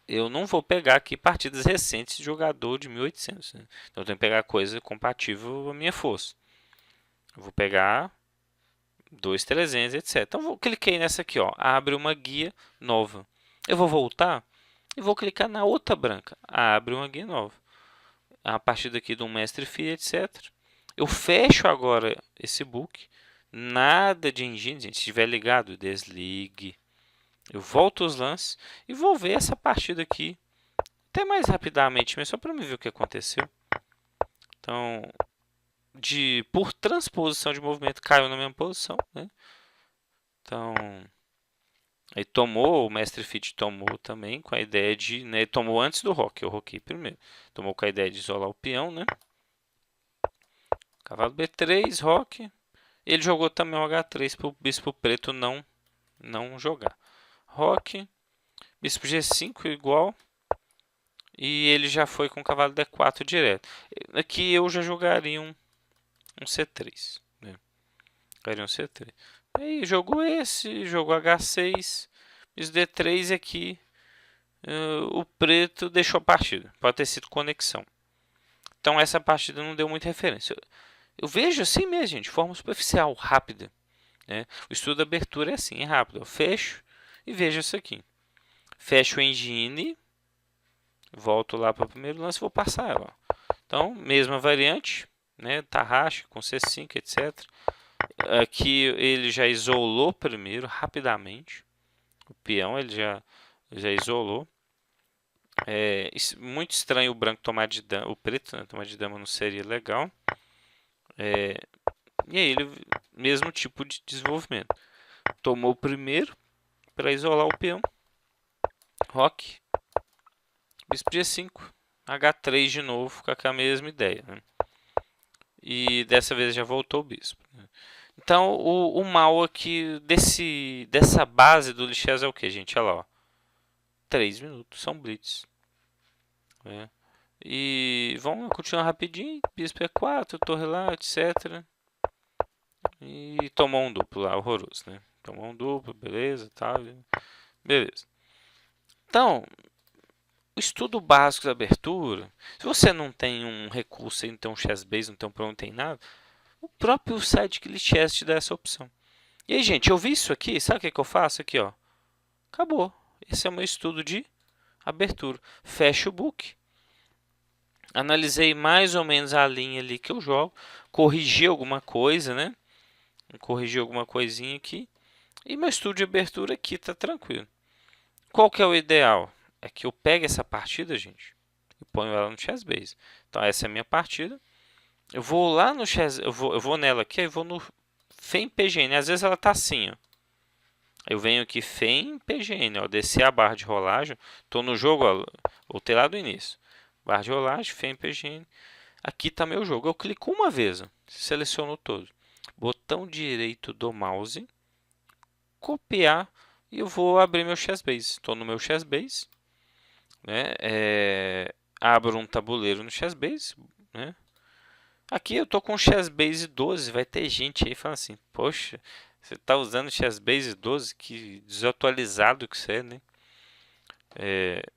Eu não vou pegar aqui partidas recentes de jogador de 1.800, né? Então eu tenho que pegar coisa compatível à minha força. Eu vou pegar 2.300, etc. Então eu cliquei nessa aqui, ó, abre uma guia nova. Eu vou voltar e vou clicar na outra branca, abre uma guia nova. a partir daqui do mestre FI, etc. Eu fecho agora esse book. Nada de engine, gente. Se estiver ligado, desligue. Eu volto os lances e vou ver essa partida aqui até mais rapidamente, mas só para me ver o que aconteceu. Então, por transposição de movimento, caiu na mesma posição, né? Então, aí tomou, o mestre Fit tomou também com a ideia de, né, tomou antes do rock, eu roquei primeiro. Tomou com a ideia de isolar o peão, né? Cavalo B3, rock. Ele jogou também o H3 para o bispo preto não jogar. Rock, bispo G5 igual. E ele já foi com o cavalo D4 direto. Aqui eu já jogaria um C3. Né? Jogaria um C3. Aí jogou esse, jogou H6. Bis D3 aqui. O preto deixou a partida. Pode ter sido conexão. Então essa partida não deu muita referência. Eu vejo assim mesmo, gente, de forma superficial, rápida. Né? O estudo da abertura é assim, é rápido. Eu fecho e vejo isso aqui. Fecho o engine. Volto lá para o primeiro lance e vou passar ela. Então, mesma variante, né? Tarraxa com C5, etc. Aqui ele já isolou primeiro, rapidamente. O peão ele já isolou. Muito estranho o branco tomar de dama, o preto, né, tomar de dama não seria legal. E aí ele, mesmo tipo de desenvolvimento. Tomou o primeiro para isolar o peão. Rock. Bispo G5. H3 de novo, com a mesma ideia. Né? E dessa vez já voltou o bispo. Né? Então, o mal aqui dessa base do Lichess é o que, gente? Olha lá, ó. 3 minutos, são blitz. Né? E vamos continuar rapidinho. Bispo E4, torre lá, etc. E tomou um duplo lá, horroroso, né? Tomou um duplo, beleza, tal. Beleza. Então, o estudo básico da abertura, se você não tem um recurso, não tem um chessbase, não tem um pronto, não tem nada, o próprio site Lichess te dá essa opção. E aí, gente, eu vi isso aqui, sabe o que eu faço aqui, ó? Acabou. Esse é o meu estudo de abertura. Fecho o book. Analisei mais ou menos a linha ali que eu jogo. Corrigi alguma coisa, né? Corrigi alguma coisinha aqui. E meu estudo de abertura aqui tá tranquilo. Qual que é o ideal? É que eu pegue essa partida, gente, e ponho ela no chessbase. Então essa é a minha partida. Eu vou lá no chess, eu vou nela aqui, eu vou no FEM PGN. Às vezes ela tá assim, ó. Eu venho aqui FEM PGN, ó, descer a barra de rolagem. Estou no jogo, ó, voltei lá do início. Barra de rolagem, FEM PGN. Aqui está meu jogo. Eu clico uma vez, ó, seleciono todo. Botão direito do mouse, copiar e eu vou abrir meu chessbase. Estou no meu chessbase, né? Abro um tabuleiro no chessbase, né? Aqui eu tô com o chessbase 12, vai ter gente aí falando assim, poxa, você está usando o chessbase 12, que desatualizado que você é, né?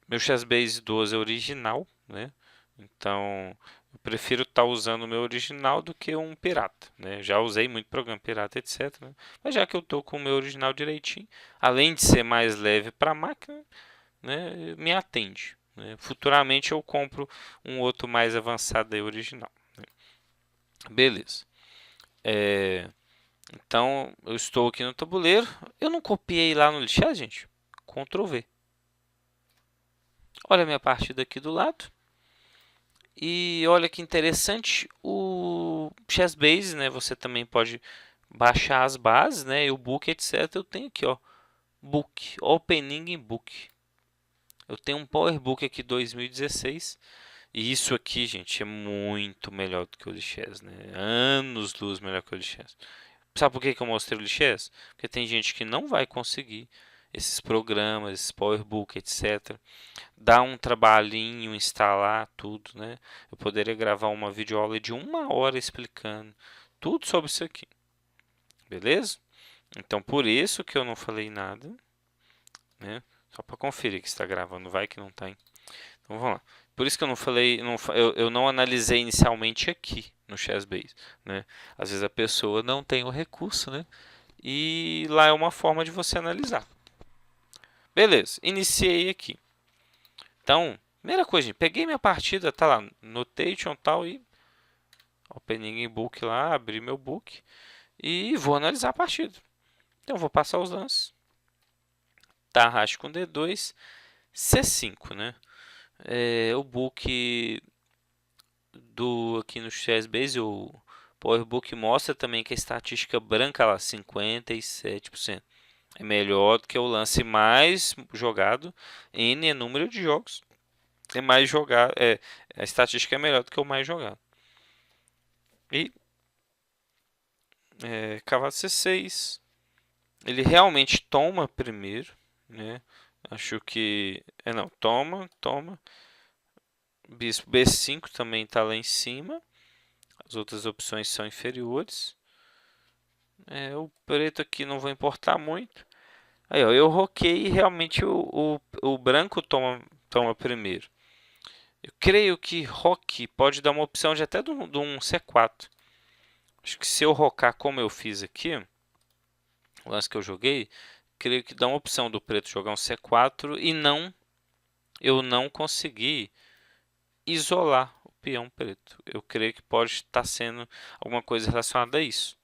Meu chessbase 12 é original, né? Então eu prefiro estar usando o meu original do que um pirata, né? Já usei muito programa pirata, etc. Né? Mas já que eu estou com o meu original direitinho, além de ser mais leve para a máquina, né, me atende. Né? Futuramente eu compro um outro mais avançado aí, original. Né? Beleza. Então eu estou aqui no tabuleiro. Eu não copiei lá no Lichess, gente. Ctrl V. Olha a minha partida aqui do lado. E olha que interessante, o Chessbase, né? Você também pode baixar as bases, né? E o book, etc. Eu tenho aqui, ó, book, Opening Book. Eu tenho um PowerBook aqui 2016. E isso aqui, gente, é muito melhor do que o Lichess, né? Anos luz melhor que o Lichess. Sabe por que eu mostrei o Lichess? Porque tem gente que não vai conseguir esses programas, esses PowerBook, etc. Dá um trabalhinho instalar tudo, né? Eu poderia gravar uma videoaula de 1 hora explicando tudo sobre isso aqui, beleza? Então por isso que eu não falei nada, né? Só para conferir que está gravando, vai que não está. Então vamos lá. Por isso que eu não falei, eu não analisei inicialmente aqui no Chessbase, né? Às vezes a pessoa não tem o recurso, né? E lá é uma forma de você analisar. Beleza, iniciei aqui. Então, Primeira coisa, gente, peguei minha partida, tá lá, notation tal e opening book lá, abri meu book e vou analisar a partida. Então vou passar os lances. Tarraxa com D2, C5, né? O book do aqui no Chessbase, o PowerBook mostra também que a estatística branca lá 57%. É melhor do que o lance mais jogado. N é número de jogos. É mais jogado, a estatística é melhor do que o mais jogado. E cavalo C6. Ele realmente toma primeiro, né? Acho que não, toma. Bispo B5 também está lá em cima. As outras opções são inferiores. O preto aqui não vou importar muito. Aí, ó, eu roquei e realmente o branco toma primeiro. Eu creio que roque pode dar uma opção de até de um C4. Acho que se eu rocar como eu fiz aqui, o lance que eu joguei, creio que dá uma opção do preto jogar um C4 e eu não consegui isolar o peão preto. Eu creio que pode estar sendo alguma coisa relacionada a isso.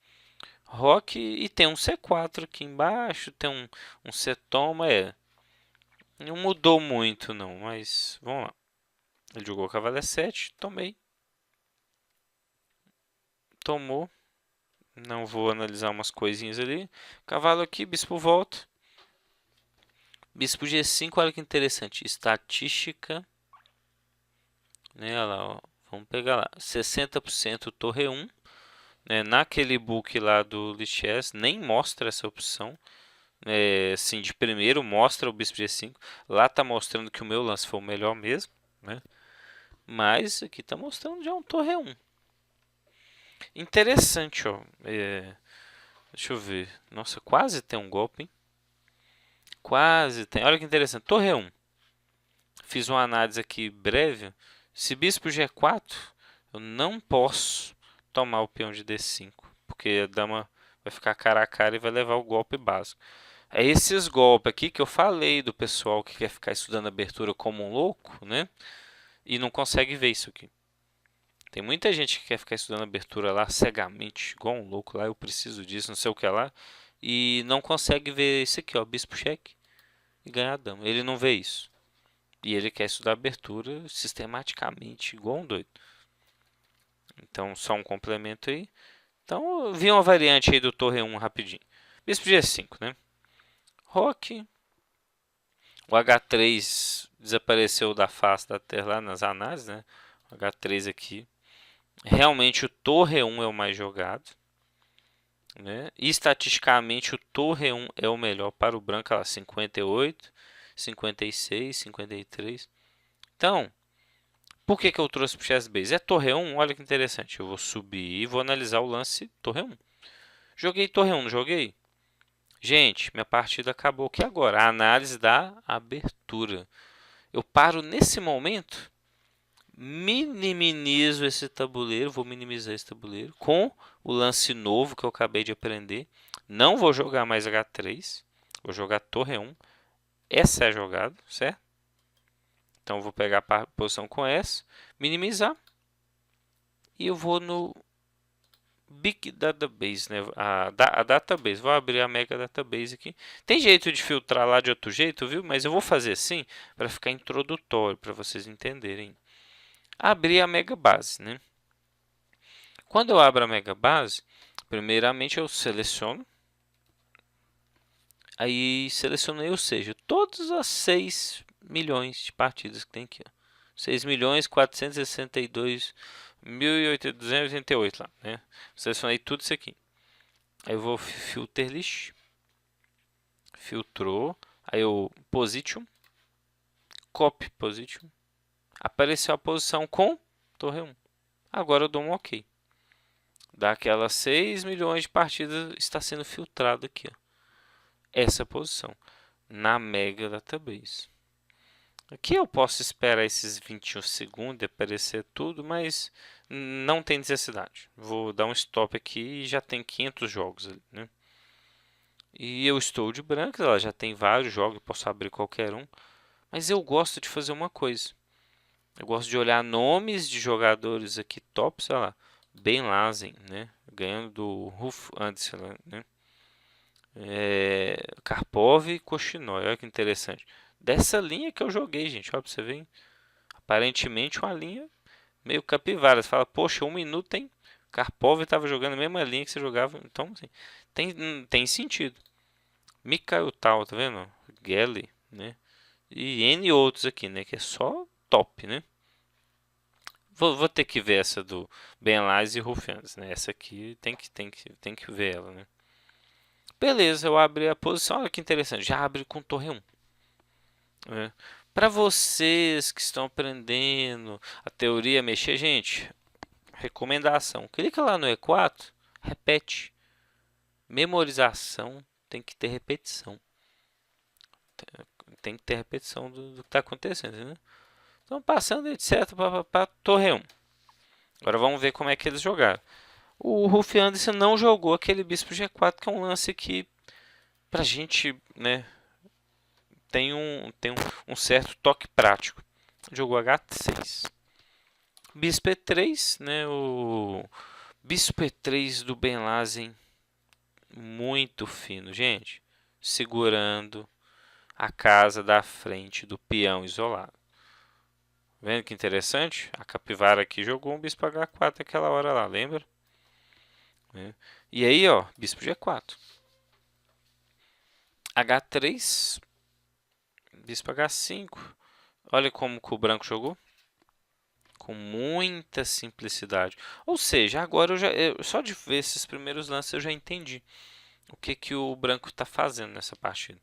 Roque e tem um C4 aqui embaixo, tem um C-toma, não mudou muito não, mas vamos lá. Ele jogou cavalo E7, tomou, não vou analisar umas coisinhas ali. Cavalo aqui, bispo volta. Bispo G5, olha que interessante, estatística, né, olha lá, ó. Vamos pegar lá, 60% torre 1, né, naquele book lá do Lichess nem mostra essa opção. Assim, de primeiro mostra o bispo G5, lá está mostrando que o meu lance foi o melhor mesmo, né? Mas aqui está mostrando já um torre 1. Interessante, ó. Deixa eu ver. Nossa, quase tem um golpe, hein? Quase tem. Olha que interessante. Torre 1. Fiz uma análise aqui breve. Se bispo G4, eu não posso tomar o peão de D5, porque a dama vai ficar cara a cara e vai levar o golpe básico. É esses golpes aqui que eu falei do pessoal que quer ficar estudando abertura como um louco, né? E não consegue ver isso aqui. Tem muita gente que quer ficar estudando abertura lá cegamente, igual um louco lá, eu preciso disso, não sei o que lá, e não consegue ver isso aqui, ó, bispo cheque e ganhar a dama. Ele não vê isso. E ele quer estudar abertura sistematicamente, igual um doido. Então, só um complemento aí. Então, eu vi uma variante aí do torre 1 rapidinho. Bispo G5, né? Roque. O H3 desapareceu da face da Terra lá nas análises, né? O H3 aqui. Realmente o torre 1 é o mais jogado, né? E estatisticamente o torre 1 é o melhor para o branco, lá, 58, 56, 53. Então, por que eu trouxe para o Chessbase? É torre 1, olha que interessante. Eu vou subir e vou analisar o lance torre 1. Joguei torre 1, não joguei? Gente, minha partida acabou aqui agora. A análise da abertura. Eu paro nesse momento, minimizo esse tabuleiro, vou minimizar esse tabuleiro com o lance novo que eu acabei de aprender. Não vou jogar mais H3, vou jogar torre 1. Essa é a jogada, certo? Então eu vou pegar a posição com essa, minimizar e eu vou no Big Database, né? A database, vou abrir a Mega Database aqui. Tem jeito de filtrar lá de outro jeito, viu? Mas eu vou fazer assim para ficar introdutório, para vocês entenderem. Abrir a Mega Base, né? Quando eu abro a Mega Base, primeiramente eu seleciono. Aí selecionei, ou seja, todas as 6 milhões de partidas que tem aqui. 6.462.288 lá, né? Selecionei tudo isso aqui. Aí eu vou filter list. Filtrou. Aí eu position. Copy position. Apareceu a posição com torre 1. Agora eu dou um OK. Daquelas 6 milhões de partidas está sendo filtrado aqui, ó. Essa posição na Mega Database. Aqui eu posso esperar esses 21 segundos aparecer tudo, mas não tem necessidade. Vou dar um stop aqui e já tem 500 jogos ali, né? E eu estou de branco, ela já tem vários jogos, posso abrir qualquer um. Mas eu gosto de fazer uma coisa. Eu gosto de olhar nomes de jogadores aqui top, sei lá. Ben Lazen, né? Ganhando do Ruf antes, né? Karpov e Koshinoi, olha que interessante. Dessa linha que eu joguei, gente, olha pra você ver, hein? Aparentemente uma linha meio capivara. Você fala, poxa, 1 minuto tem. Karpov estava jogando a mesma linha que você jogava. Então, assim, tem sentido. Mikhail Tal, tá vendo? Gelly, né? E N outros aqui, né? Que é só top, né? Vou ter que ver essa do Ben Lais e Rufianes, né? Essa aqui tem que ver ela, né? Beleza, eu abri a posição. Olha que interessante. Já abre com torre 1. Né? Para vocês que estão aprendendo a teoria mexer, gente, recomendação. Clica lá no E4, repete. Memorização tem que ter repetição. Tem que ter repetição do que está acontecendo, né? Então, passando, etc, para torre 1. Agora vamos ver como é que eles jogaram. O Rolf Anderson não jogou aquele bispo G4, que é um lance que pra gente, né, tem um certo toque prático. Jogou H6. Bispo E3, né, o bispo E3 do Ben Lazen, muito fino, gente, segurando a casa da frente do peão isolado. Vendo que interessante? A capivara aqui jogou um bispo H4 naquela hora lá, lembra? E aí, ó, bispo G4. H3, bispo H5. Olha como que o branco jogou. Com muita simplicidade. Ou seja, agora só de ver esses primeiros lances eu já entendi o que o branco está fazendo nessa partida.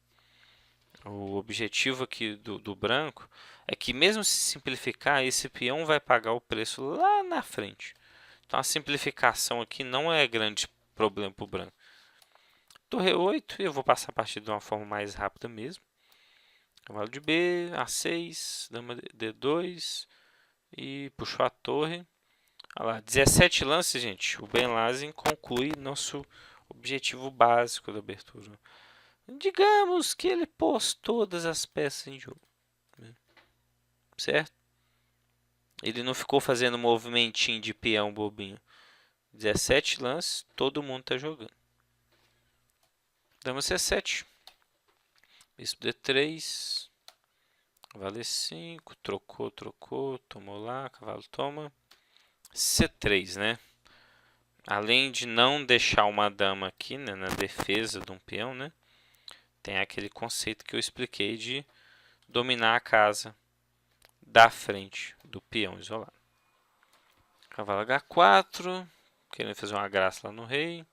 O objetivo aqui do branco é que, mesmo se simplificar, esse peão vai pagar o preço lá na frente. Então a simplificação aqui não é grande problema para o branco. Torre 8, eu vou passar a partida de uma forma mais rápida mesmo. Cavalo de B, A6, dama D2 e puxou a torre. Olha lá, 17 lances, gente. O Ben Lazen conclui nosso objetivo básico da abertura. Digamos que ele pôs todas as peças em jogo, né? Certo? Ele não ficou fazendo movimentinho de peão bobinho. 17 lances, todo mundo está jogando. Dama C7. Bispo D3. Cavalo E5. Trocou. Tomou lá. Cavalo toma. C3, né? Além de não deixar uma dama aqui, né, na defesa de um peão, né? Tem aquele conceito que eu expliquei de dominar a casa da frente do peão isolado. Cavalo H4. Querendo fazer uma graça lá no rei.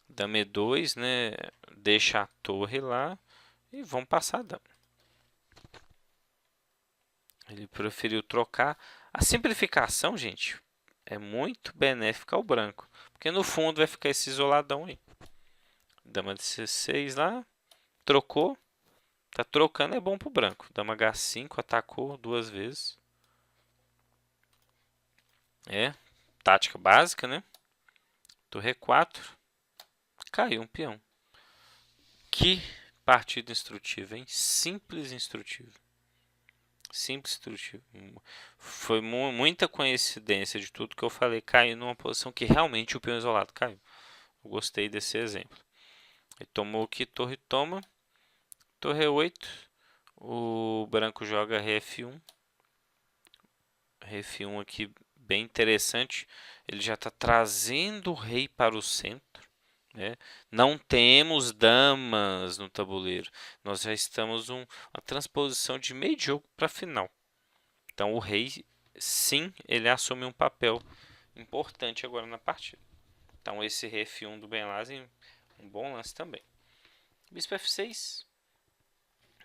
Dama E2, né? Deixa a torre lá. E vamos passar a dama. Ele preferiu trocar. A simplificação, gente, é muito benéfica ao branco. Porque no fundo vai ficar esse isoladão aí. Dama de C6 lá. Trocou. Tá trocando, é bom pro branco. Dama H5, atacou 2 vezes. Tática básica, né? Torre 4. Caiu um peão. Que partida instrutiva, hein? Simples instrutivo. Simples instrutivo. Foi muita coincidência de tudo que eu falei. Caiu numa posição que realmente o peão isolado caiu. Eu gostei desse exemplo. Ele tomou aqui, torre toma. Torre 8. O branco joga rei F1. Rei F1 aqui bem interessante. Ele já está trazendo o rei para o centro, né? Não temos damas no tabuleiro. Nós já estamos uma transposição de meio de jogo para final. Então o rei, sim, ele assume um papel importante agora na partida. Então esse rei F1 do Ben Lazen, um bom lance também. Bispo F6.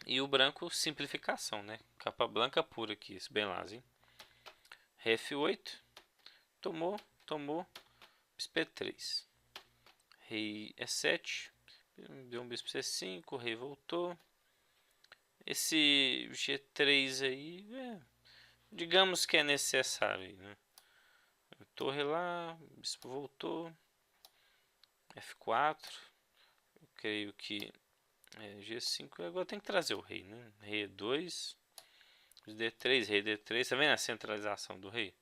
E o branco, simplificação, né? Capa branca pura aqui, esse Ben Lazen. Rei F8. Tomou. Bispo E3. Rei E7. Deu um bispo C5. Rei voltou. Esse G3 aí, digamos que é necessário, né? Torre lá. Bispo voltou. F4. Eu creio que G5. Agora tem que trazer o rei, né? Rei E2. D3, rei D3. Tá vendo a centralização do rei?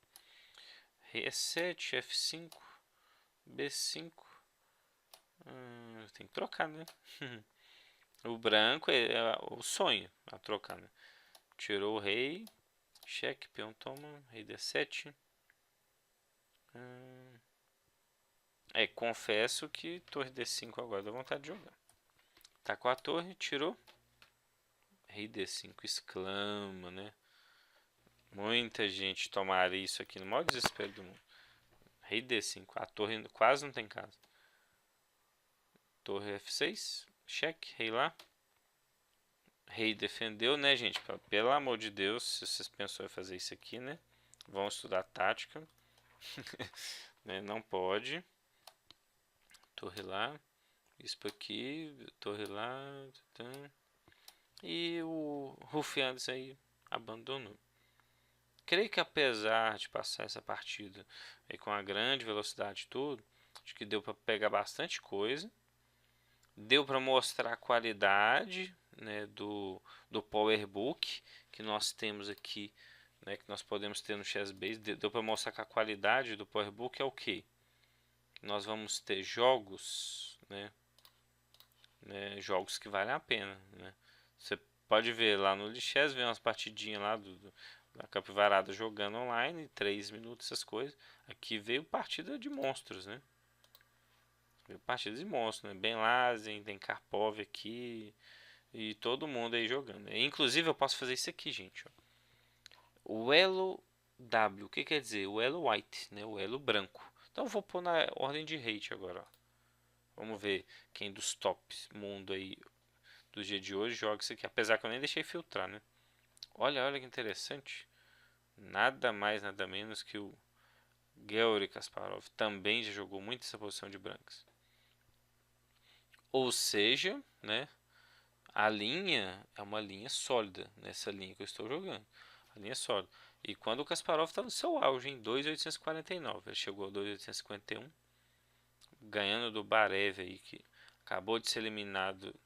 Rei E7, F5, B5. Tem que trocar, né? O branco é o sonho a trocar, né? Tirou o rei. Cheque, peão toma. Rei D7. Confesso que torre D5 agora dá vontade de jogar. Tá com a torre, tirou. Rei D5 exclama, né? Muita gente tomaria isso aqui no maior desespero do mundo. Rei D5, a torre quase não tem casa. Torre F6, cheque, rei lá. Rei defendeu, né, gente? Pelo amor de Deus, se vocês pensaram em fazer isso aqui, né? Vão estudar tática. Né? Não pode. Torre lá. Bispo aqui. Torre lá. E o Rufianes aí abandonou. Creio que apesar de passar essa partida aí com a grande velocidade e tudo, acho que deu para pegar bastante coisa. Deu para mostrar a qualidade, né, do PowerBook que nós temos aqui, né, que nós podemos ter no Chessbase. Deu para mostrar que a qualidade do PowerBook é o que? Nós vamos ter jogos, né, jogos que valem a pena, né? Você pode ver lá no Lichess, ver umas partidinhas lá da Capivarada jogando online, 3 minutos, essas coisas. Aqui veio partida de monstros, né? Veio partida de monstros, né? Ben Lazen, tem Karpov aqui e todo mundo aí jogando. Inclusive eu posso fazer isso aqui, gente. Ó. O elo W, o que quer dizer? O elo white, né? O elo branco. Então eu vou pôr na ordem de rate agora, ó. Vamos ver quem dos tops mundo aí do dia de hoje joga isso aqui. Apesar que eu nem deixei filtrar, né? Olha que interessante. Nada mais, nada menos que o Garry Kasparov. Também já jogou muito essa posição de brancas. Ou seja, né? A linha é uma linha sólida. Nessa linha que eu estou jogando. A linha é sólida. E quando o Kasparov está no seu auge, em 2.849. Ele chegou a 2.851. Ganhando do Barev aí, que acabou de ser eliminado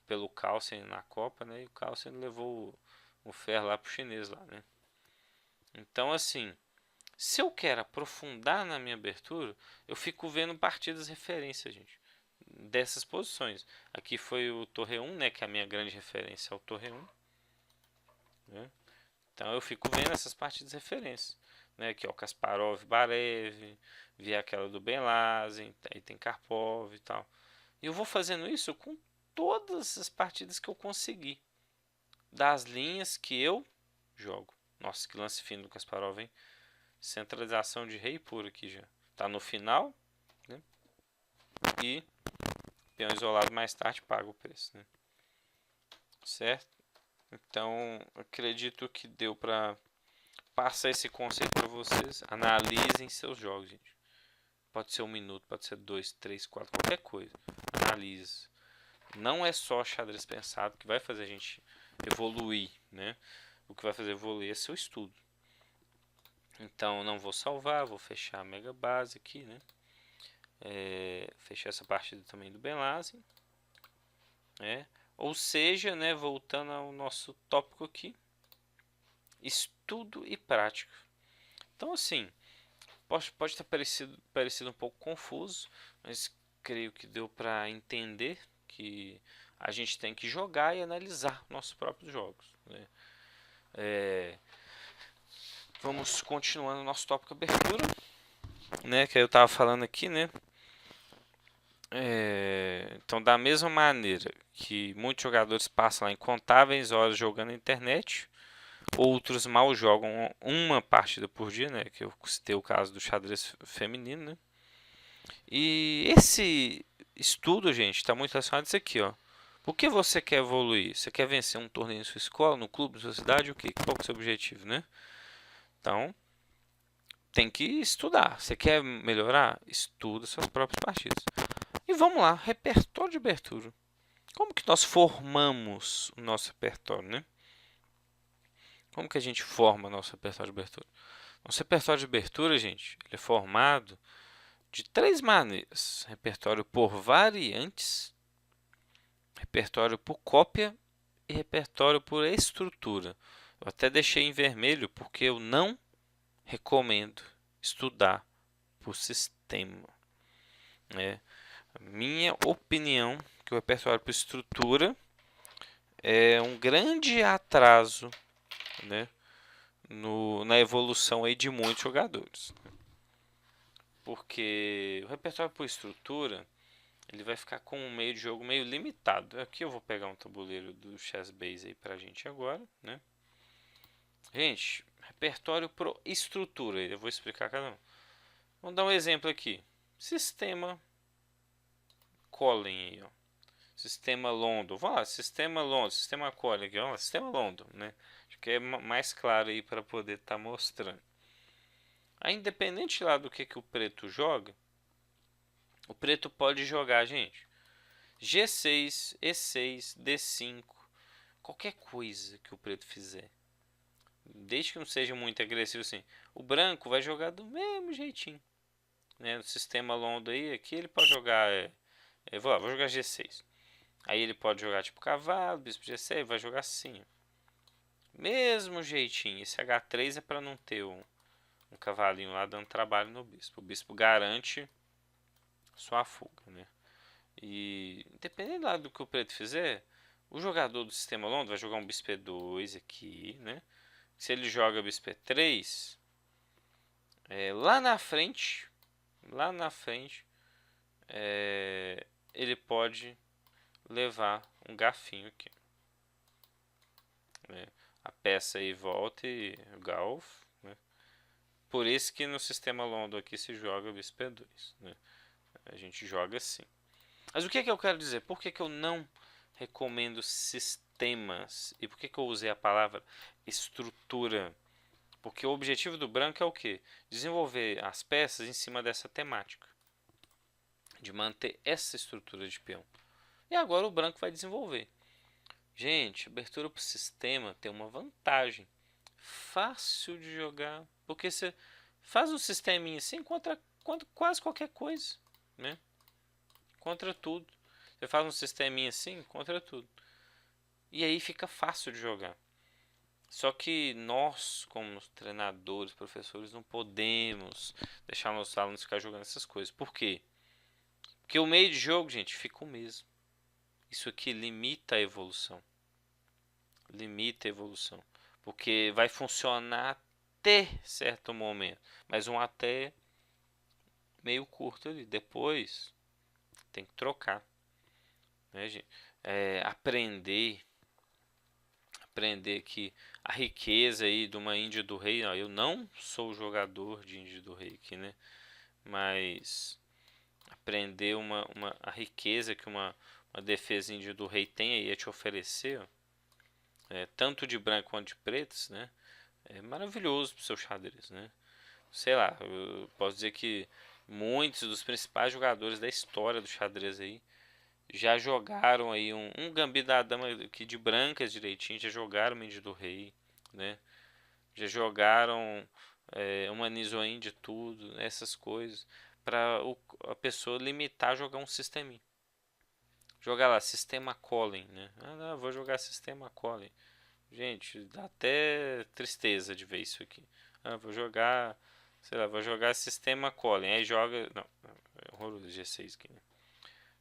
pelo Carlsen na Copa, né? E o Carlsen levou o ferro lá pro chinês lá, né? Então, assim, se eu quero aprofundar na minha abertura, eu fico vendo partidas referência, gente, dessas posições. Aqui foi o Torre 1, né? Que é a minha grande referência ao Torre 1. Né? Então eu fico vendo essas partidas referências. Né? Aqui, ó, Kasparov, Barev, vi aquela do Ben Lazen, aí tem Karpov e tal. E eu vou fazendo isso com todas as partidas que eu conseguir. Das linhas que eu jogo. Nossa, que lance fino do Kasparov, hein? Centralização de rei puro aqui já. Tá no final, né? E peão isolado mais tarde paga o preço, né? Certo? Então, acredito que deu para passar esse conceito para vocês. Analisem seus jogos, gente. Pode ser 1 minuto, pode ser 2, 3, 4, qualquer coisa. Analise. Não é só xadrez pensado que vai fazer a gente evoluir, né? O que vai fazer evoluir é seu estudo. Então, não vou salvar, vou fechar a mega base aqui, né? Fechar essa partida também do Ben Lazen. Ou seja, né, voltando ao nosso tópico aqui, estudo e prática. Então, assim, pode estar parecido um pouco confuso, mas creio que deu para entender que a gente tem que jogar e analisar nossos próprios jogos. Né? Vamos continuando nosso tópico abertura, né? Que eu estava falando aqui, né? Então, da mesma maneira que muitos jogadores passam lá incontáveis horas jogando na internet, outros mal jogam uma partida por dia, né? Que eu citei o caso do xadrez feminino, né? E esse estudo, gente, está muito relacionado a isso aqui, ó. Por que você quer evoluir? Você quer vencer um torneio em sua escola, no clube, na sua cidade? O quê? Qual que é o seu objetivo, né? Então, tem que estudar. Você quer melhorar? Estuda suas próprias partidas. E vamos lá, repertório de abertura. Como que nós formamos o nosso repertório, né? Como que a gente forma nosso repertório de abertura? Nosso repertório de abertura, gente, ele é formado de 3 maneiras. Repertório por variantes, repertório por cópia e repertório por estrutura. Eu até deixei em vermelho porque eu não recomendo estudar por sistema, né? Minha opinião que o repertório por estrutura é um grande atraso, né, na evolução aí de muitos jogadores. Porque o repertório por estrutura ele vai ficar com um meio de jogo meio limitado. Aqui eu vou pegar um tabuleiro do Chessbase aí pra gente agora, né? Gente, repertório por estrutura, eu vou explicar cada um. Vamos dar um exemplo aqui. Sistema Colin aí, ó. Sistema London. Vamos lá, sistema London, sistema Colin aqui, ó, sistema London, né? Acho que é mais claro aí para poder estar mostrando. Aí, independente lá do que o preto joga, o preto pode jogar, gente, G6, E6, D5, qualquer coisa que o preto fizer. Desde que não seja muito agressivo assim. O branco vai jogar do mesmo jeitinho, né? No sistema London aí, aqui ele pode jogar, vou jogar G6. Aí ele pode jogar tipo cavalo, bispo G6, vai jogar assim, mesmo jeitinho. Esse H3 é para não ter um cavalinho lá dando trabalho no bispo. O bispo garante sua fuga, né? E dependendo lá do que o preto fizer, o jogador do sistema London vai jogar um bispo E2 aqui, né? Se ele joga bispo E3, lá na frente, ele pode levar um gafinho aqui, né? A peça aí volta e Golf, né? Por isso que no sistema London aqui se joga bispo E2, né? A gente joga assim. Mas o que eu quero dizer? Por que eu não recomendo sistemas? E por que eu usei a palavra estrutura? Porque o objetivo do branco é o quê? Desenvolver as peças em cima dessa temática. De manter essa estrutura de peão. E agora o branco vai desenvolver. Gente, abertura para o sistema tem uma vantagem. Fácil de jogar. Porque você faz um sisteminha assim contra quase qualquer coisa, né? Contra tudo. Você faz um sisteminha assim contra tudo. E aí fica fácil de jogar. Só que nós, como treinadores, professores, não podemos deixar nossos alunos ficar jogando essas coisas. Por quê? Porque o meio de jogo, gente, fica o mesmo. Isso aqui limita a evolução. Limita a evolução. Porque vai funcionar até certo momento. Mas um até meio curto ali. Depois tem que trocar. Né, gente? Aprender que a riqueza aí de uma Índia do Rei, ó, eu não sou jogador de Índia do Rei aqui, né? Mas aprender a riqueza que uma defesa Índia do Rei tem aí a te oferecer, ó, tanto de branco quanto de pretos, né? É maravilhoso pro seu xadrez, né? Sei lá, eu posso dizer que muitos dos principais jogadores da história do xadrez aí já jogaram aí um gambito da dama aqui de brancas direitinho, já jogaram o Índia do Rei, né? Já jogaram uma Nisoin de tudo, né? Essas coisas, para a pessoa limitar a jogar um sisteminha. Jogar lá, sistema Colin, né? Ah, não, vou jogar sistema Colin. Gente, dá até tristeza de ver isso aqui. Ah, vou jogar, sei lá, vou jogar sistema Colin. Aí joga, não, é horroroso G6 aqui, né?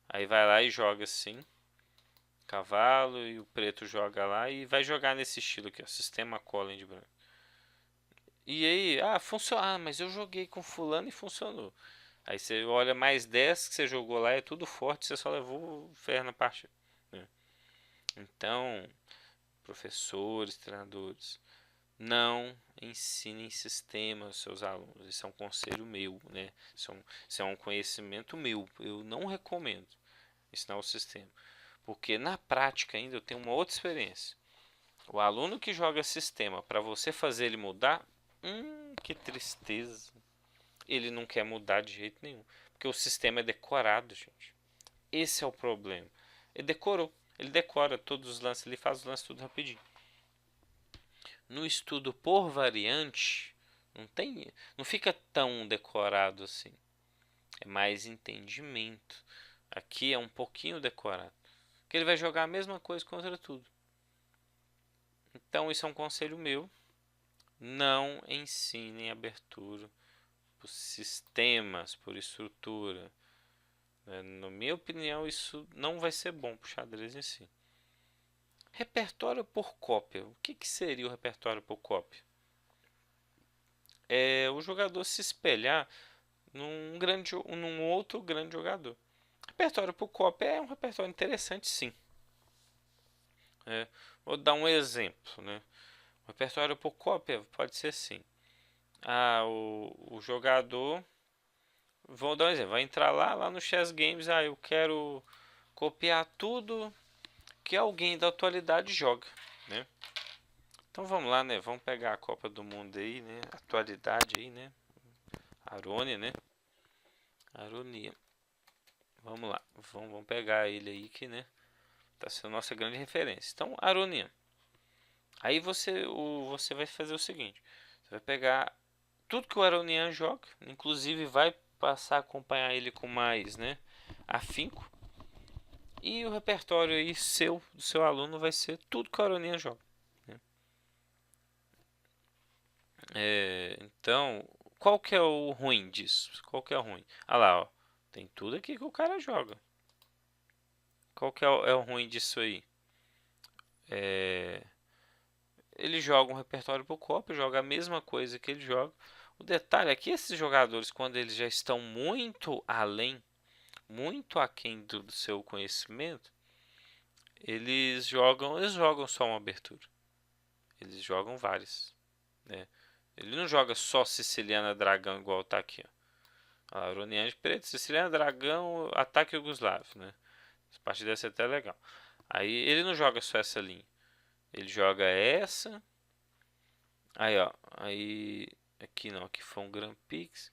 Aí vai lá e joga assim, cavalo, e o preto joga lá e vai jogar nesse estilo aqui, ó, sistema Colin de branco. E aí, funciona, mas eu joguei com fulano e funcionou. Aí você olha mais 10 que você jogou lá, é tudo forte, você só levou ferro na partida, né? Então, professores, treinadores, não ensinem sistema aos seus alunos. Isso é um conselho meu, né? Isso é um conhecimento meu. Eu não recomendo ensinar o sistema. Porque na prática ainda eu tenho uma outra experiência. O aluno que joga sistema para você fazer ele mudar, que tristeza. Ele não quer mudar de jeito nenhum. Porque o sistema é decorado, gente. Esse é o problema. Ele decorou. Ele decora todos os lances, ele faz os lances tudo rapidinho. No estudo por variante, não fica tão decorado assim. É mais entendimento. Aqui é um pouquinho decorado. Porque ele vai jogar a mesma coisa contra tudo. Então isso é um conselho meu. Não ensinem abertura por sistemas, por estrutura. Na minha opinião, isso não vai ser bom para o xadrez em si. Repertório por cópia. O que seria o repertório por cópia? É o jogador se espelhar num outro grande jogador. Repertório por cópia é um repertório interessante, sim. Vou dar um exemplo, né? O repertório por cópia pode ser assim. O jogador, vou dar um exemplo, vai entrar lá no Chess Games, eu quero copiar tudo que alguém da atualidade joga, né? Então vamos lá, né? Vamos pegar a Copa do Mundo aí, né? Atualidade aí, né? Arônia, né? Aronia. Vamos lá, vamos pegar ele aí que, né? Tá sendo nossa grande referência. Então, Aronia. Aí você vai fazer o seguinte: você vai pegar tudo que o Aronian joga, inclusive vai passar a acompanhar ele com mais, né, afinco. E o repertório aí do seu aluno vai ser tudo que o Aronian joga, né? Então, qual que é o ruim disso? Qual que é o ruim? Ah lá, ó, tem tudo aqui que o cara joga. Qual que é o ruim disso aí? Ele joga um repertório por cópia, joga a mesma coisa que ele joga. O detalhe é que esses jogadores, quando eles já estão muito além, muito aquém do seu conhecimento, eles jogam só uma abertura. Eles jogam várias, né? Ele não joga só Siciliana Dragão igual tá aqui, ó. Aronian de preto, Siciliana Dragão, ataque Yugoslavo, né? Essa parte deve ser até legal. Aí ele não joga só essa linha. Ele joga essa. Aí, ó. Aí. Aqui não, aqui foi um Grand Prix.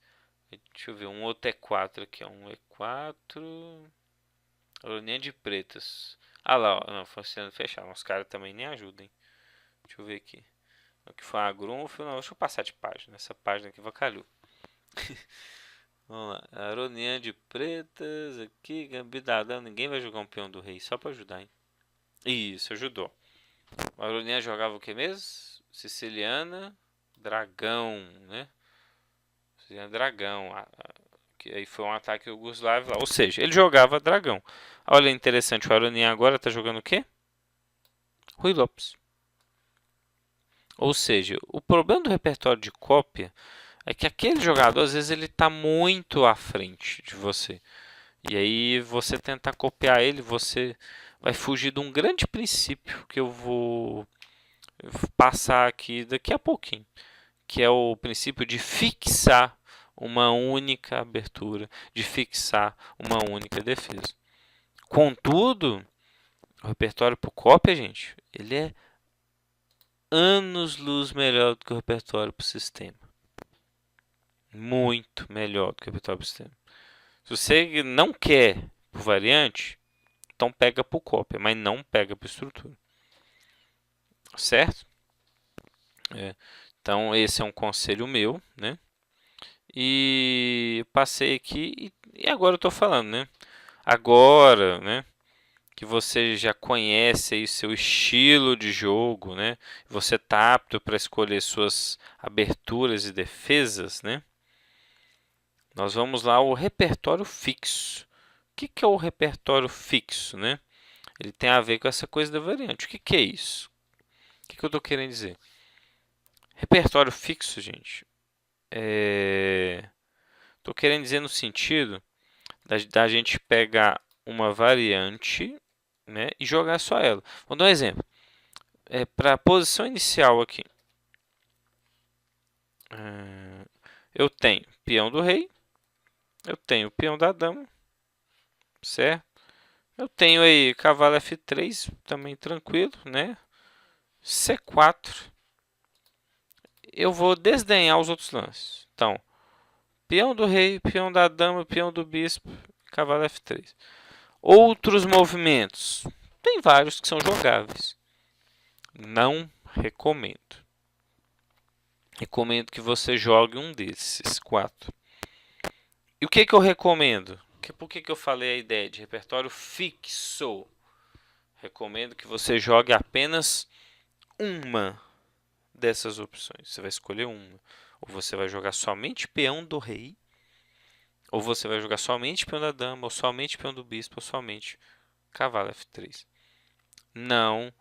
Deixa eu ver, um outro E4 aqui, ó. Um E4. Aronia de pretas. Ah lá, ó. Não, funcionando fechado. Os caras também nem ajudam, hein? Deixa eu ver aqui. Aqui foi uma Grunf. Não, deixa eu passar de página. Essa página aqui vacalhou. Vamos lá. Aronia de pretas. Aqui, Gambidadão. Ninguém vai jogar um peão do rei. Só pra ajudar, hein? Isso, ajudou. A Aronia jogava o que mesmo? Siciliana. Dragão, né? Siciliana Dragão. Que aí foi um ataque Yugoslavo lá. Ou seja, ele jogava dragão. Olha, interessante. O Aronia agora tá jogando o quê? Rui Lopes. Ou seja, o problema do repertório de cópia é que aquele jogador, às vezes, ele está muito à frente de você. E aí, você tentar copiar ele, você vai fugir de um grande princípio que eu vou passar aqui daqui a pouquinho, que é o princípio de fixar uma única abertura, de fixar uma única defesa. Contudo, o repertório por cópia, gente, ele é anos-luz melhor do que o repertório por sistema. Muito melhor do que o repertório por sistema. Se você não quer por variante, então pega por cópia, mas não pega por estrutura. Certo? Então esse é um conselho meu, né? E passei aqui e agora eu estou falando, né? Agora, né? Que você já conhece aí seu estilo de jogo, né? Você está apto para escolher suas aberturas e defesas, né? Nós vamos lá ao repertório fixo. O que é o repertório fixo, né? Ele tem a ver com essa coisa da variante. O que é isso? O que eu estou querendo dizer? Repertório fixo, gente, estou querendo dizer no sentido da gente pegar uma variante, né, e jogar só ela. Vou dar um exemplo. Para a posição inicial aqui, eu tenho peão do rei, eu tenho peão da dama, certo? Eu tenho aí cavalo F3, também tranquilo, né? C4. Eu vou desdenhar os outros lances. Então, peão do rei, peão da dama, peão do bispo, cavalo F3. Outros movimentos. Tem vários que são jogáveis. Não recomendo. Recomendo que você jogue um desses 4. E o que eu recomendo? Por que eu falei a ideia de repertório fixo? Recomendo que você jogue apenas uma dessas opções. Você vai escolher uma. Ou você vai jogar somente peão do rei, ou você vai jogar somente peão da dama, ou somente peão do bispo, ou somente cavalo F3. Não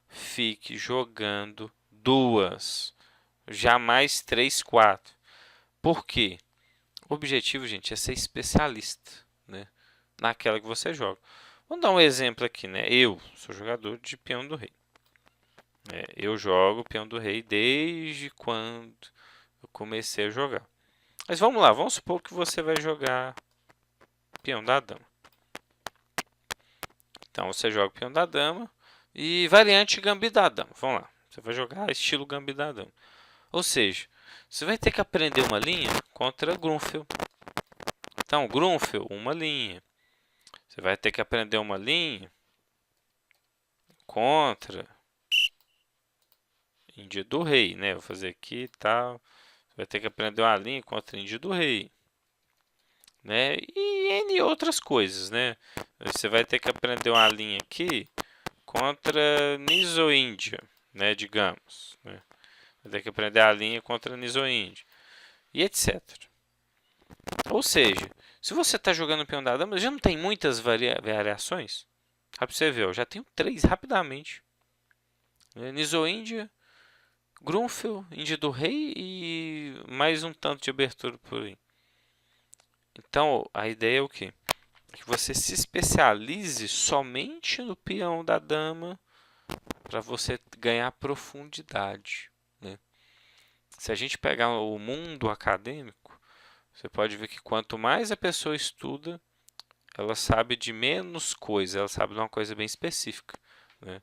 fique jogando duas. Jamais 3, 4. Por quê? O objetivo, gente, é ser especialista, né, naquela que você joga. Vamos dar um exemplo aqui, né? Eu sou jogador de peão do rei. Eu jogo peão do rei desde quando eu comecei a jogar. Mas vamos lá, vamos supor que você vai jogar peão da dama. Então você joga peão da dama e variante gambit da dama. Vamos lá, você vai jogar estilo gambit da dama. Ou seja, você vai ter que aprender uma linha contra Grunfeld. Então, Grunfeld, uma linha. Você vai ter que aprender uma linha contra Índia do Rei, né? Vou fazer aqui e tal. Você vai ter que aprender uma linha contra Índia do Rei, né? E N outras coisas, né? Você vai ter que aprender uma linha aqui contra Niso-Índia, né? Digamos, né? Vai ter que aprender a linha contra Niso-Índia e etc. Ou seja, se você está jogando peão da dama, já não tem muitas variações. Para você ver, eu já tenho 3 rapidamente. Niso-Índia, Grunfeld, Índia do Rei e mais um tanto de abertura por aí. Então, a ideia é o quê? Que você se especialize somente no peão da dama para você ganhar profundidade, né? Se a gente pegar o mundo acadêmico, você pode ver que quanto mais a pessoa estuda, ela sabe de menos coisa, ela sabe de uma coisa bem específica, né?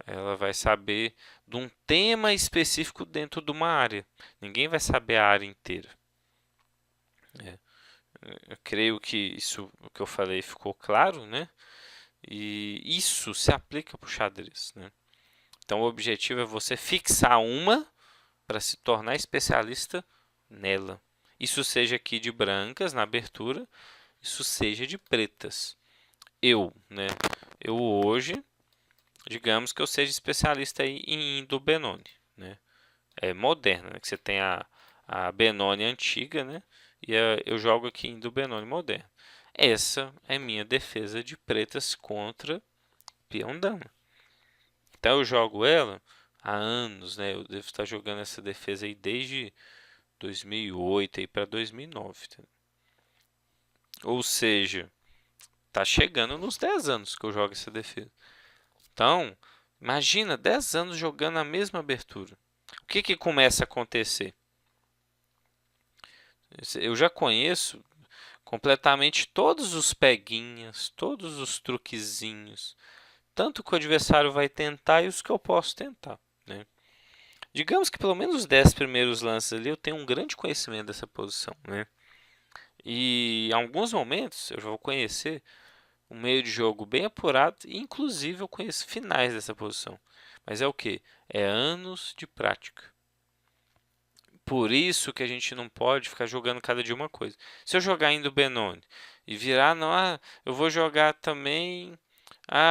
Ela vai saber de um tema específico dentro de uma área. Ninguém vai saber a área inteira. Eu creio que isso, o que eu falei, ficou claro, né? E isso se aplica para o xadrez, né? Então, o objetivo é você fixar uma para se tornar especialista nela. Isso seja aqui de brancas na abertura, isso seja de pretas. Né? Eu hoje, digamos que eu seja especialista aí em Indo-Benoni, né? É moderna, né? Que você tem a Benoni antiga, né? E eu jogo aqui Indo-Benoni moderno. Essa é minha defesa de pretas contra peão-dama. Então eu jogo ela há anos, né? Eu devo estar jogando essa defesa aí desde 2008 aí para 2009. Tá? Ou seja, tá chegando nos 10 anos que eu jogo essa defesa. Então, imagina 10 anos jogando a mesma abertura. O que que começa a acontecer? Eu já conheço completamente todos os peguinhas, todos os truquezinhos, tanto que o adversário vai tentar e os que eu posso tentar, né? Digamos que pelo menos os 10 primeiros lances ali eu tenho um grande conhecimento dessa posição, né? E em alguns momentos eu já vou conhecer um meio de jogo bem apurado e inclusive eu conheço finais dessa posição. Mas é o que? É anos de prática. Por isso que a gente não pode ficar jogando cada dia uma coisa. Se eu jogar indo Benoni e virar, não, eu vou jogar também,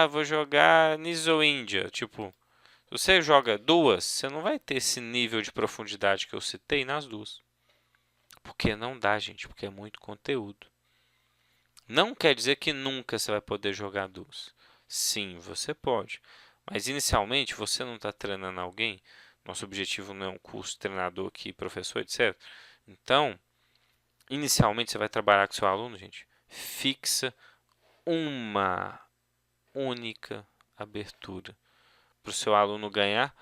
vou jogar Niso Índia, tipo, se você joga duas, você não vai ter esse nível de profundidade que eu citei nas duas. Porque não dá, gente, porque é muito conteúdo. Não quer dizer que nunca você vai poder jogar duas. Sim, você pode. Mas inicialmente você não está treinando alguém. Nosso objetivo não é um curso treinador aqui, professor, etc. Então, inicialmente você vai trabalhar com seu aluno, gente. Fixa uma única abertura para o seu aluno ganhar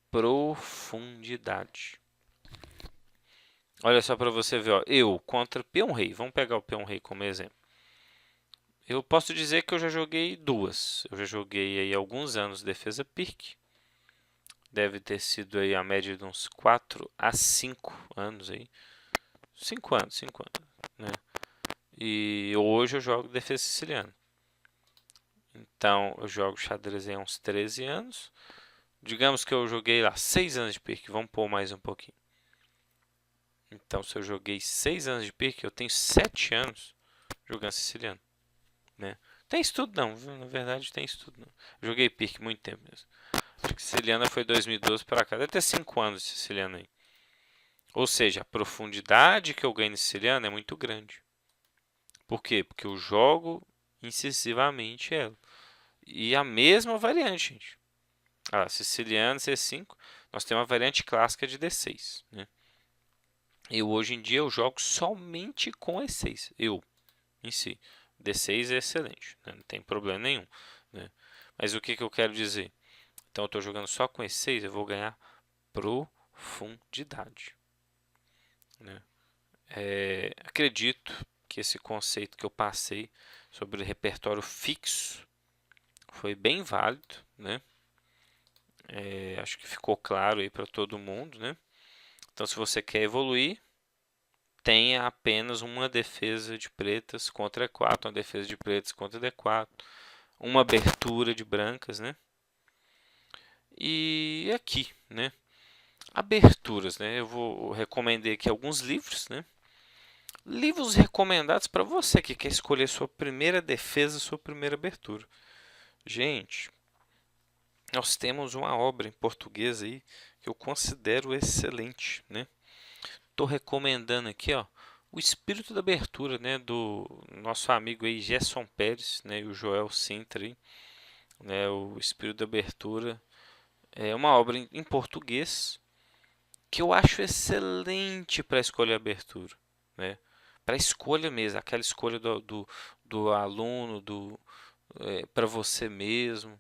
profundidade. Olha só para você ver, ó, eu contra peão rei. Vamos pegar o peão rei como exemplo. Eu posso dizer que eu já joguei duas. Eu já joguei aí alguns anos defesa Pirc. Deve ter sido aí a média de uns 4 a 5 anos aí. 5 anos, 5 anos, né? E hoje eu jogo defesa siciliana. Então, eu jogo xadrez há uns 13 anos. Digamos que eu joguei lá 6 anos de Pirc. Vamos pôr mais um pouquinho. Então, se eu joguei 6 anos de Pirc, eu tenho 7 anos jogando siciliano, né? Tem estudo não, viu? Na verdade tem estudo não. Joguei Pirc muito tempo mesmo. Acho que Siciliana foi 2012 para cá. Deve ter 5 anos de Siciliana aí. Ou seja, a profundidade que eu ganho em Siciliana é muito grande. Por quê? Porque eu jogo incisivamente ela. E a mesma variante, gente. Siciliana C5, nós temos a variante clássica de D6, né? Eu hoje em dia eu jogo somente com E6. Eu, em si. D6 é excelente, né? Não tem problema nenhum, né? Mas o que, que eu quero dizer? Então eu estou jogando só com E6, eu vou ganhar profundidade, né? Acredito que esse conceito que eu passei sobre repertório fixo foi bem válido, né? Acho que ficou claro aí para todo mundo, né? Então, se você quer evoluir, tenha apenas uma defesa de pretas contra E4, uma defesa de pretas contra D4, uma abertura de brancas, né? E aqui, né? Aberturas, né? Eu vou recomendar aqui alguns livros, né? Livros recomendados para você que quer escolher sua primeira defesa, sua primeira abertura. Gente, nós temos uma obra em português aí que eu considero excelente, né? Estou recomendando aqui, ó, O Espírito da Abertura, né, do nosso amigo aí Gerson Pérez, né, e o Joel Sintra aí, né, O Espírito da Abertura é uma obra em português que eu acho excelente para escolher abertura, né? Para escolha mesmo, aquela escolha do aluno, para você mesmo,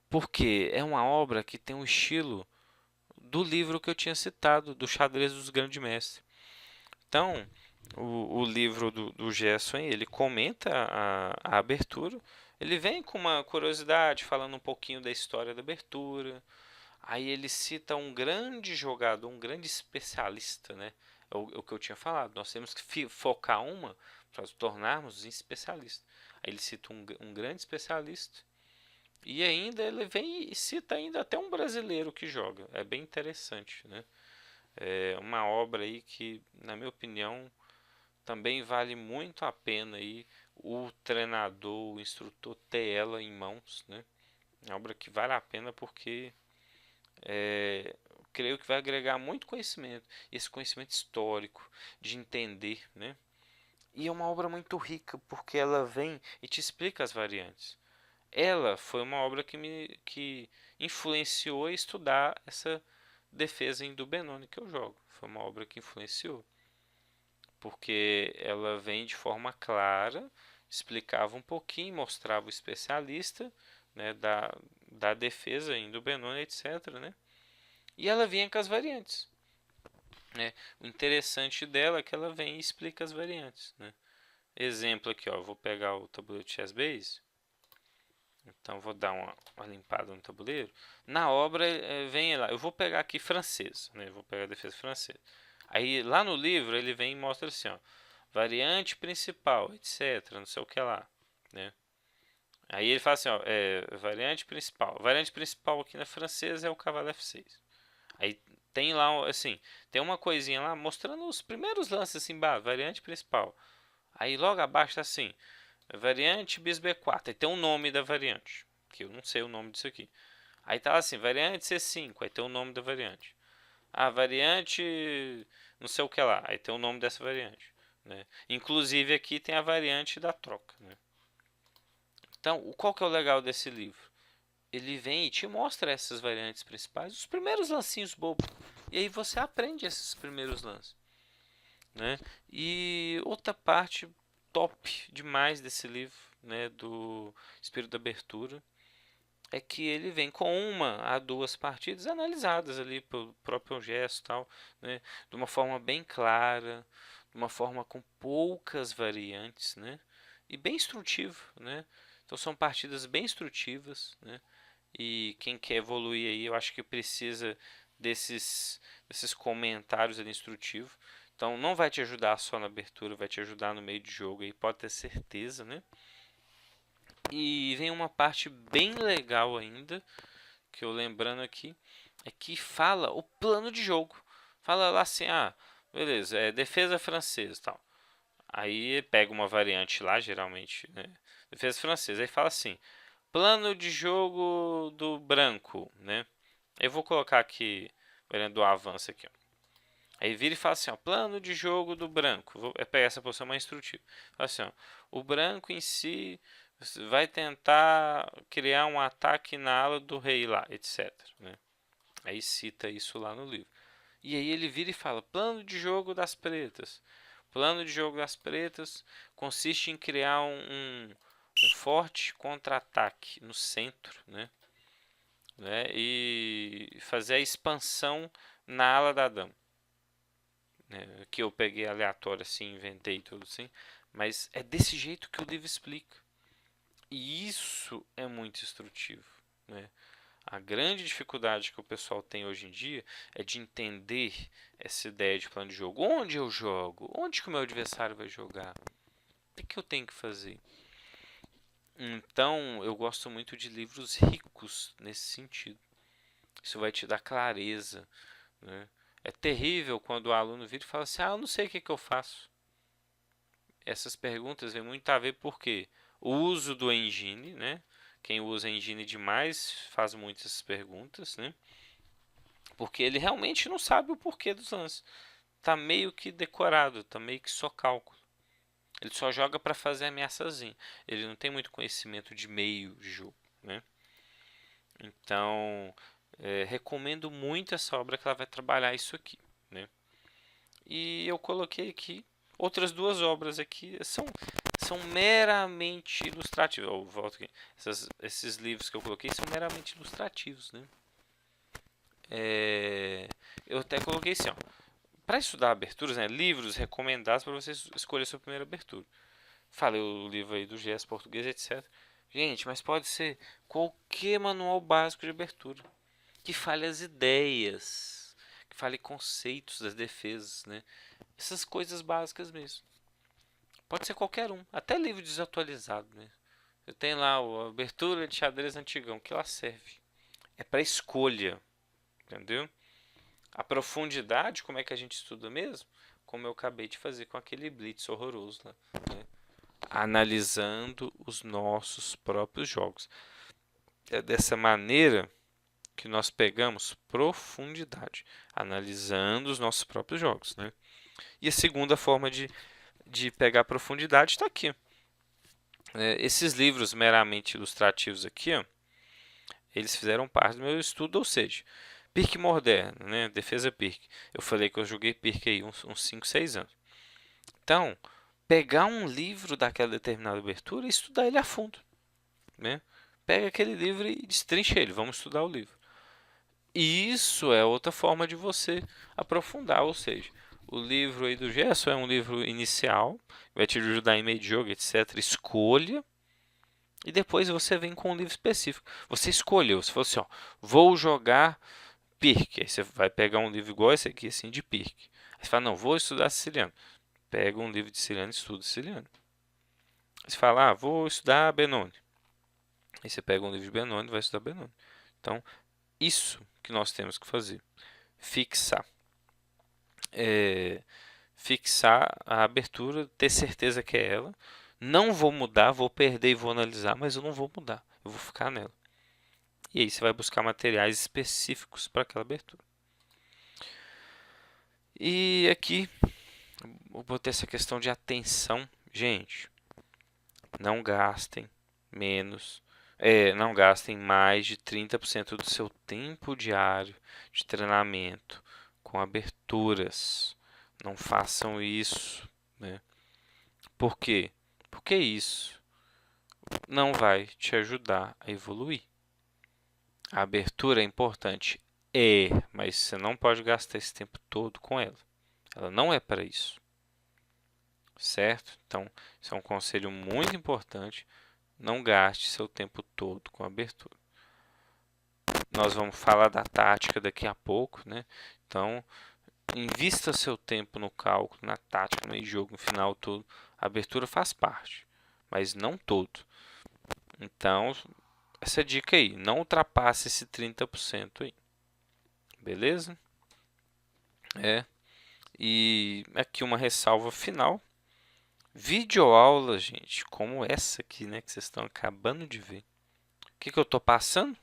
porque é uma obra que tem um estilo do livro que eu tinha citado, do Xadrez dos Grandes Mestres. Então, o livro do Gerson, ele comenta a abertura, ele vem com uma curiosidade, falando um pouquinho da história da abertura, aí ele cita um grande jogador, um grande especialista, né? É o que eu tinha falado, nós temos que focar uma para nos tornarmos especialistas. Aí ele cita um grande especialista e ainda ele vem e cita ainda até um brasileiro que joga. É bem interessante, né? É uma obra aí que, na minha opinião, também vale muito a pena aí o treinador, o instrutor ter ela em mãos, né? É uma obra que vale a pena porque creio que vai agregar muito conhecimento, esse conhecimento histórico, de entender, né? E é uma obra muito rica porque ela vem e te explica as variantes. Ela foi uma obra que influenciou a estudar essa defesa em do Benoni que eu jogo. Foi uma obra que influenciou, porque ela vem de forma clara, explicava um pouquinho, mostrava o especialista, né, da defesa em do Benoni, etc, né? E ela vinha com as variantes, né? O interessante dela é que ela vem e explica as variantes, né? Exemplo aqui, ó, eu vou pegar o tabuleiro de Chess Base. Então vou dar uma limpada no tabuleiro. Na obra vem lá, eu vou pegar aqui francês, né? Eu vou pegar a defesa francesa. Aí lá no livro ele vem e mostra assim, ó, variante principal, etc, não sei o que lá, né? Aí ele fala assim, ó, variante principal. Variante principal aqui na francesa é o cavalo F6. Aí tem lá, assim, tem uma coisinha lá mostrando os primeiros lances, assim, variante principal. Aí logo abaixo tá assim, variante bis B4. Aí tem o nome da variante, que eu não sei o nome disso aqui. Aí tá assim, variante C5, aí tem o nome da variante. Variante não sei o que lá, aí tem o nome dessa variante, né? Inclusive aqui tem a variante da troca, né? Então, qual que é o legal desse livro? Ele vem e te mostra essas variantes principais, os primeiros lancinhos bobos. E aí você aprende esses primeiros lances, né? E outra parte top demais desse livro, né, do Espírito da Abertura, é que ele vem com uma a duas partidas analisadas ali pelo próprio gesto e tal, né, de uma forma bem clara, de uma forma com poucas variantes, né, e bem instrutivo, né. Então são partidas bem instrutivas, né, e quem quer evoluir aí, eu acho que precisa desses comentários ali instrutivos. Então não vai te ajudar só na abertura, vai te ajudar no meio de jogo aí, pode ter certeza, né? E vem uma parte bem legal ainda, que eu lembrando aqui, é que fala o plano de jogo. Fala lá assim, beleza, defesa francesa, tal. Aí pega uma variante lá, geralmente, né? Defesa francesa, aí fala assim: plano de jogo do branco, né? Eu vou colocar aqui, olhando o avanço aqui, ó. Aí vira e fala assim, ó, plano de jogo do branco. Vou pegar essa posição mais instrutiva. Fala assim, ó, o branco em si vai tentar criar um ataque na ala do rei lá, etc. Né? Aí cita isso lá no livro. E aí ele vira e fala, plano de jogo das pretas. Plano de jogo das pretas consiste em criar um forte contra-ataque no centro, né? E fazer a expansão na ala da dama. Né, que eu peguei aleatório assim, inventei tudo assim, mas é desse jeito que o livro explica. E isso é muito instrutivo, né? A grande dificuldade que o pessoal tem hoje em dia é de entender essa ideia de plano de jogo. Onde eu jogo? Onde que o meu adversário vai jogar? O que eu tenho que fazer? Então, eu gosto muito de livros ricos nesse sentido. Isso vai te dar clareza, né? É terrível quando o aluno vira e fala assim: eu não sei o que eu faço. Essas perguntas vêm muito a ver porque o uso do engine, né? Quem usa engine demais faz muitas perguntas, né? Porque ele realmente não sabe o porquê dos lances. Tá meio que decorado, tá meio que só cálculo. Ele só joga para fazer ameaçazinha. Ele não tem muito conhecimento de meio de jogo, né? Então, recomendo muito essa obra que ela vai trabalhar isso aqui, né? E eu coloquei aqui outras duas obras aqui são meramente ilustrativos. Eu volto aqui. Esses livros que eu coloquei são meramente ilustrativos, né? Eu até coloquei assim, ó, para estudar aberturas, né, livros recomendados para você escolher a sua primeira abertura. Falei o livro aí do GS português, etc. Gente, mas pode ser qualquer manual básico de abertura que fale as ideias, que fale conceitos das defesas, né? Essas coisas básicas mesmo. Pode ser qualquer um, até livro desatualizado, né? Eu tenho lá a abertura de xadrez antigão, que lá serve. É para escolha, entendeu? A profundidade, como é que a gente estuda mesmo? Como eu acabei de fazer com aquele blitz horroroso lá, né? Analisando os nossos próprios jogos. É dessa maneira que nós pegamos profundidade, analisando os nossos próprios jogos, né? E a segunda forma de pegar profundidade está aqui. Esses livros meramente ilustrativos aqui, ó, eles fizeram parte do meu estudo, ou seja, Pirque moderno, né? Defesa Pirque. Eu falei que eu joguei Pirque aí uns 5, 6 anos. Então, pegar um livro daquela determinada abertura e estudar ele a fundo, né? Pega aquele livro e destrincha ele, vamos estudar o livro. E isso é outra forma de você aprofundar, ou seja, o livro aí do Gerson é um livro inicial, vai te ajudar em meio de jogo, etc. Escolha. E depois você vem com um livro específico. Você escolheu, você falou assim, ó, vou jogar Pirque. Aí você vai pegar um livro igual esse aqui, assim, de Pirque. Aí você fala, não, vou estudar siciliano. Pega um livro de siciliano e estuda siciliano. Aí você fala, vou estudar Benoni. Aí você pega um livro de Benoni e vai estudar Benoni. Então, isso que nós temos que fazer. Fixar. Fixar a abertura, ter certeza que é ela. Não vou mudar, vou perder e vou analisar, mas eu não vou mudar. Eu vou ficar nela. E aí você vai buscar materiais específicos para aquela abertura. E aqui eu botei essa questão de atenção. Gente, não gastem menos, não gastem mais de 30% do seu tempo diário de treinamento com aberturas. Não façam isso, né? Por quê? Porque isso não vai te ajudar a evoluir. A abertura é importante, mas você não pode gastar esse tempo todo com ela. Ela não é para isso, certo? Então, isso é um conselho muito importante. Não gaste seu tempo todo com a abertura. Nós vamos falar da tática daqui a pouco, né? Então, invista seu tempo no cálculo, na tática, no jogo, no final todo. A abertura faz parte, mas não todo. Então, essa dica aí, não ultrapasse esse 30% aí. Beleza? E aqui uma ressalva final. Videoaula, gente, como essa aqui, né, que vocês estão acabando de ver. O que eu estou passando?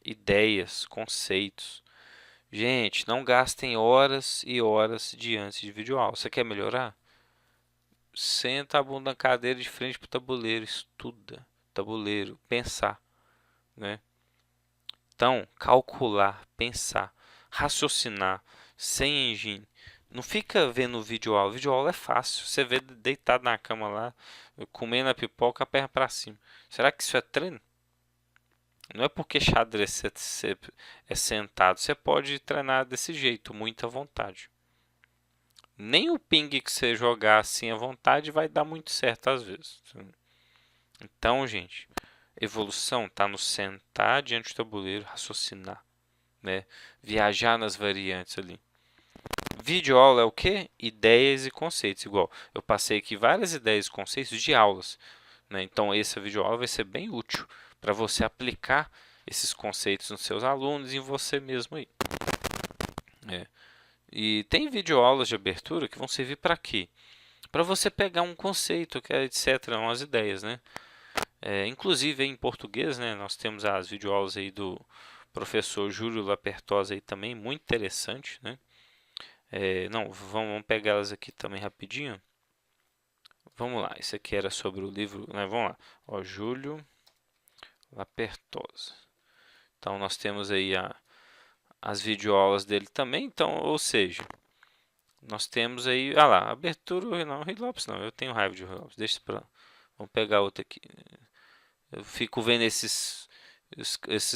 ideias, conceitos. Gente, não gastem horas e horas diante de videoaula. Você quer melhorar? Senta a bunda na cadeira de frente para o tabuleiro, estuda. Tabuleiro, pensar, né? Então, calcular, pensar, raciocinar, sem engine. Não fica vendo videoaula. Videoaula é fácil. Você vê deitado na cama lá, comendo a pipoca, a perna para cima. Será que isso é treino? Não é porque xadrez você é sentado. Você pode treinar desse jeito, muita vontade. Nem o ping que você jogar assim à vontade vai dar muito certo às vezes. Então, gente, evolução está no sentar diante do tabuleiro, raciocinar, né? Viajar nas variantes ali. Videoaula é o quê? Ideias e conceitos. Igual, eu passei aqui várias ideias e conceitos de aulas, né? Então, essa videoaula vai ser bem útil para você aplicar esses conceitos nos seus alunos e em você mesmo aí. E tem videoaulas de abertura que vão servir para quê? Para você pegar um conceito, que é, etc., umas ideias, né? Inclusive em português, né? Nós temos as videoaulas aí do professor Júlio Lapertosa aí também, muito interessante, né? Não, vamos pegar elas aqui também rapidinho. Vamos lá, isso aqui era sobre o livro, né? Vamos lá, ó, Júlio Lapertosa. Então nós temos aí as videoaulas dele também, então, ou seja, nós temos aí, lá, abertura, não, Rui Lopes não, eu tenho raiva de Rui Lopes, deixa pra lá. Vamos pegar outra aqui. Eu fico vendo esses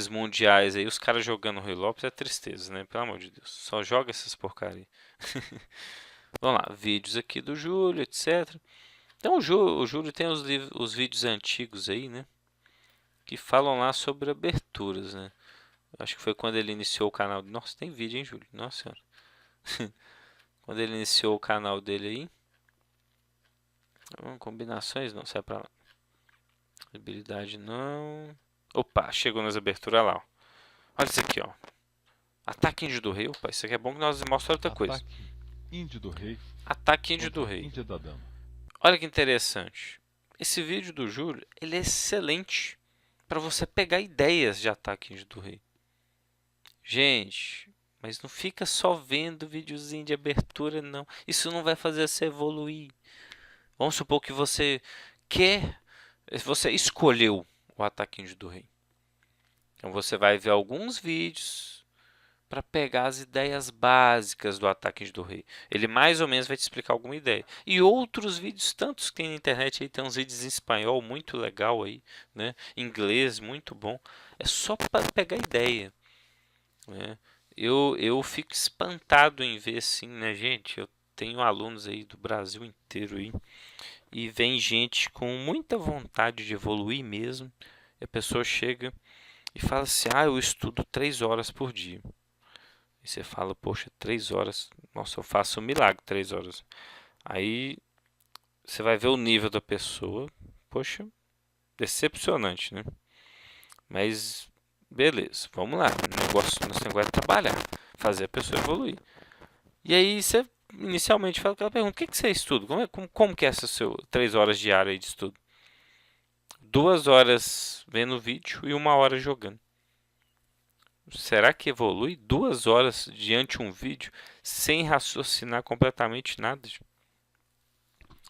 mundiais aí, os caras jogando Rui Lopes é tristeza, né? Pelo amor de Deus, só joga essas porcaria. Vamos lá, vídeos aqui do Júlio, etc. Então o Júlio tem os vídeos antigos aí, né? Que falam lá sobre aberturas, né? Acho que foi quando ele iniciou o canal. Nossa, tem vídeo, hein, Júlio? Nossa senhora. Quando ele iniciou o canal dele aí. Combinações não, sai pra lá. Habilidade não. Opa, chegou nas aberturas lá, ó. Olha isso aqui, ó. Ataque índio do rei. Opa, isso aqui é bom que nós mostramos outra coisa. Ataque índio do rei Ataque índio do contra rei. Índia da dama. Olha que interessante. Esse vídeo do Júlio, ele é excelente para você pegar ideias de ataque índio do rei. Gente, mas não fica só vendo videozinho de abertura, não. Isso não vai fazer você evoluir. Vamos supor que você escolheu o ataque índio do rei. Então você vai ver alguns vídeos para pegar as ideias básicas do ataque índio do rei. Ele mais ou menos vai te explicar alguma ideia. E outros vídeos, tantos que tem na internet aí, tem uns vídeos em espanhol muito legal aí, né? Inglês muito bom. É só para pegar ideia, né? Eu fico espantado em ver assim, né, gente? Eu tenho alunos aí do Brasil inteiro aí e vem gente com muita vontade de evoluir mesmo. E a pessoa chega e fala assim: eu estudo 3 horas por dia. E você fala: poxa, 3 horas, nossa, eu faço um milagre 3 horas. Aí você vai ver o nível da pessoa, poxa, decepcionante, né? Mas beleza, vamos lá. Nosso negócio é trabalhar, fazer a pessoa evoluir. E aí você inicialmente fala aquela pergunta: o que você estuda? Como que é essa seu 3 horas diárias de estudo? 2 horas vendo vídeo e 1 hora jogando. Será que evolui 2 horas diante de um vídeo sem raciocinar completamente nada?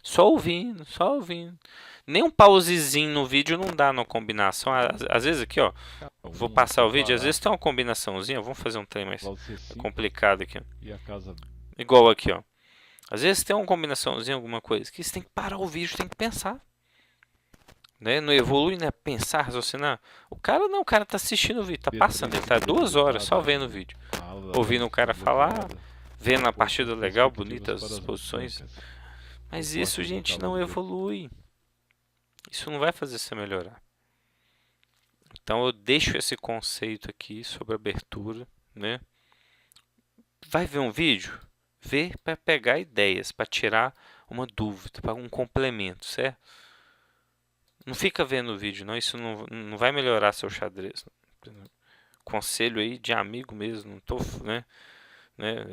Só ouvindo, só ouvindo. Nem um pausezinho no vídeo não dá na combinação. Às vezes aqui, ó, vou passar o vídeo, às vezes tem uma combinaçãozinha, vamos fazer um trem mais complicado aqui. E a casa... Igual aqui, ó. Às vezes tem uma combinaçãozinha, alguma coisa, que você tem que parar o vídeo, tem que pensar. Né? Não evolui, né? Pensar, raciocinar. O cara não, o cara tá assistindo o vídeo, tá passando, ele tá 2 horas só vendo o vídeo. Ouvindo o cara falar, vendo a partida legal, bonita, as exposições. Mas isso, gente, não evolui. Isso não vai fazer você melhorar. Então eu deixo esse conceito aqui sobre abertura, né? Vai ver um vídeo? Vê para pegar ideias, para tirar uma dúvida, para um complemento, certo? Não fica vendo o vídeo, não. Isso não vai melhorar seu xadrez. Conselho aí de amigo mesmo. Não tô, né?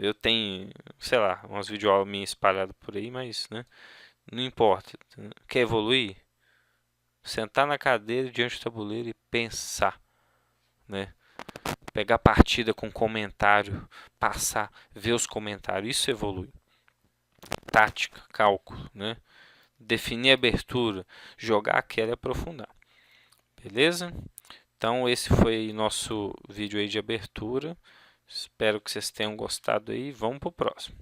Eu tenho, sei lá, umas videoaulas minhas espalhadas por aí, mas, né? Não importa. Quer evoluir? Sentar na cadeira diante do tabuleiro e pensar, né? pegar a partida com comentário, passar, ver os comentários, isso evolui. Tática, cálculo, né? Definir a abertura, jogar aquela e aprofundar. Beleza? Então esse foi nosso vídeo aí de abertura. Espero que vocês tenham gostado aí. Vamos para o próximo.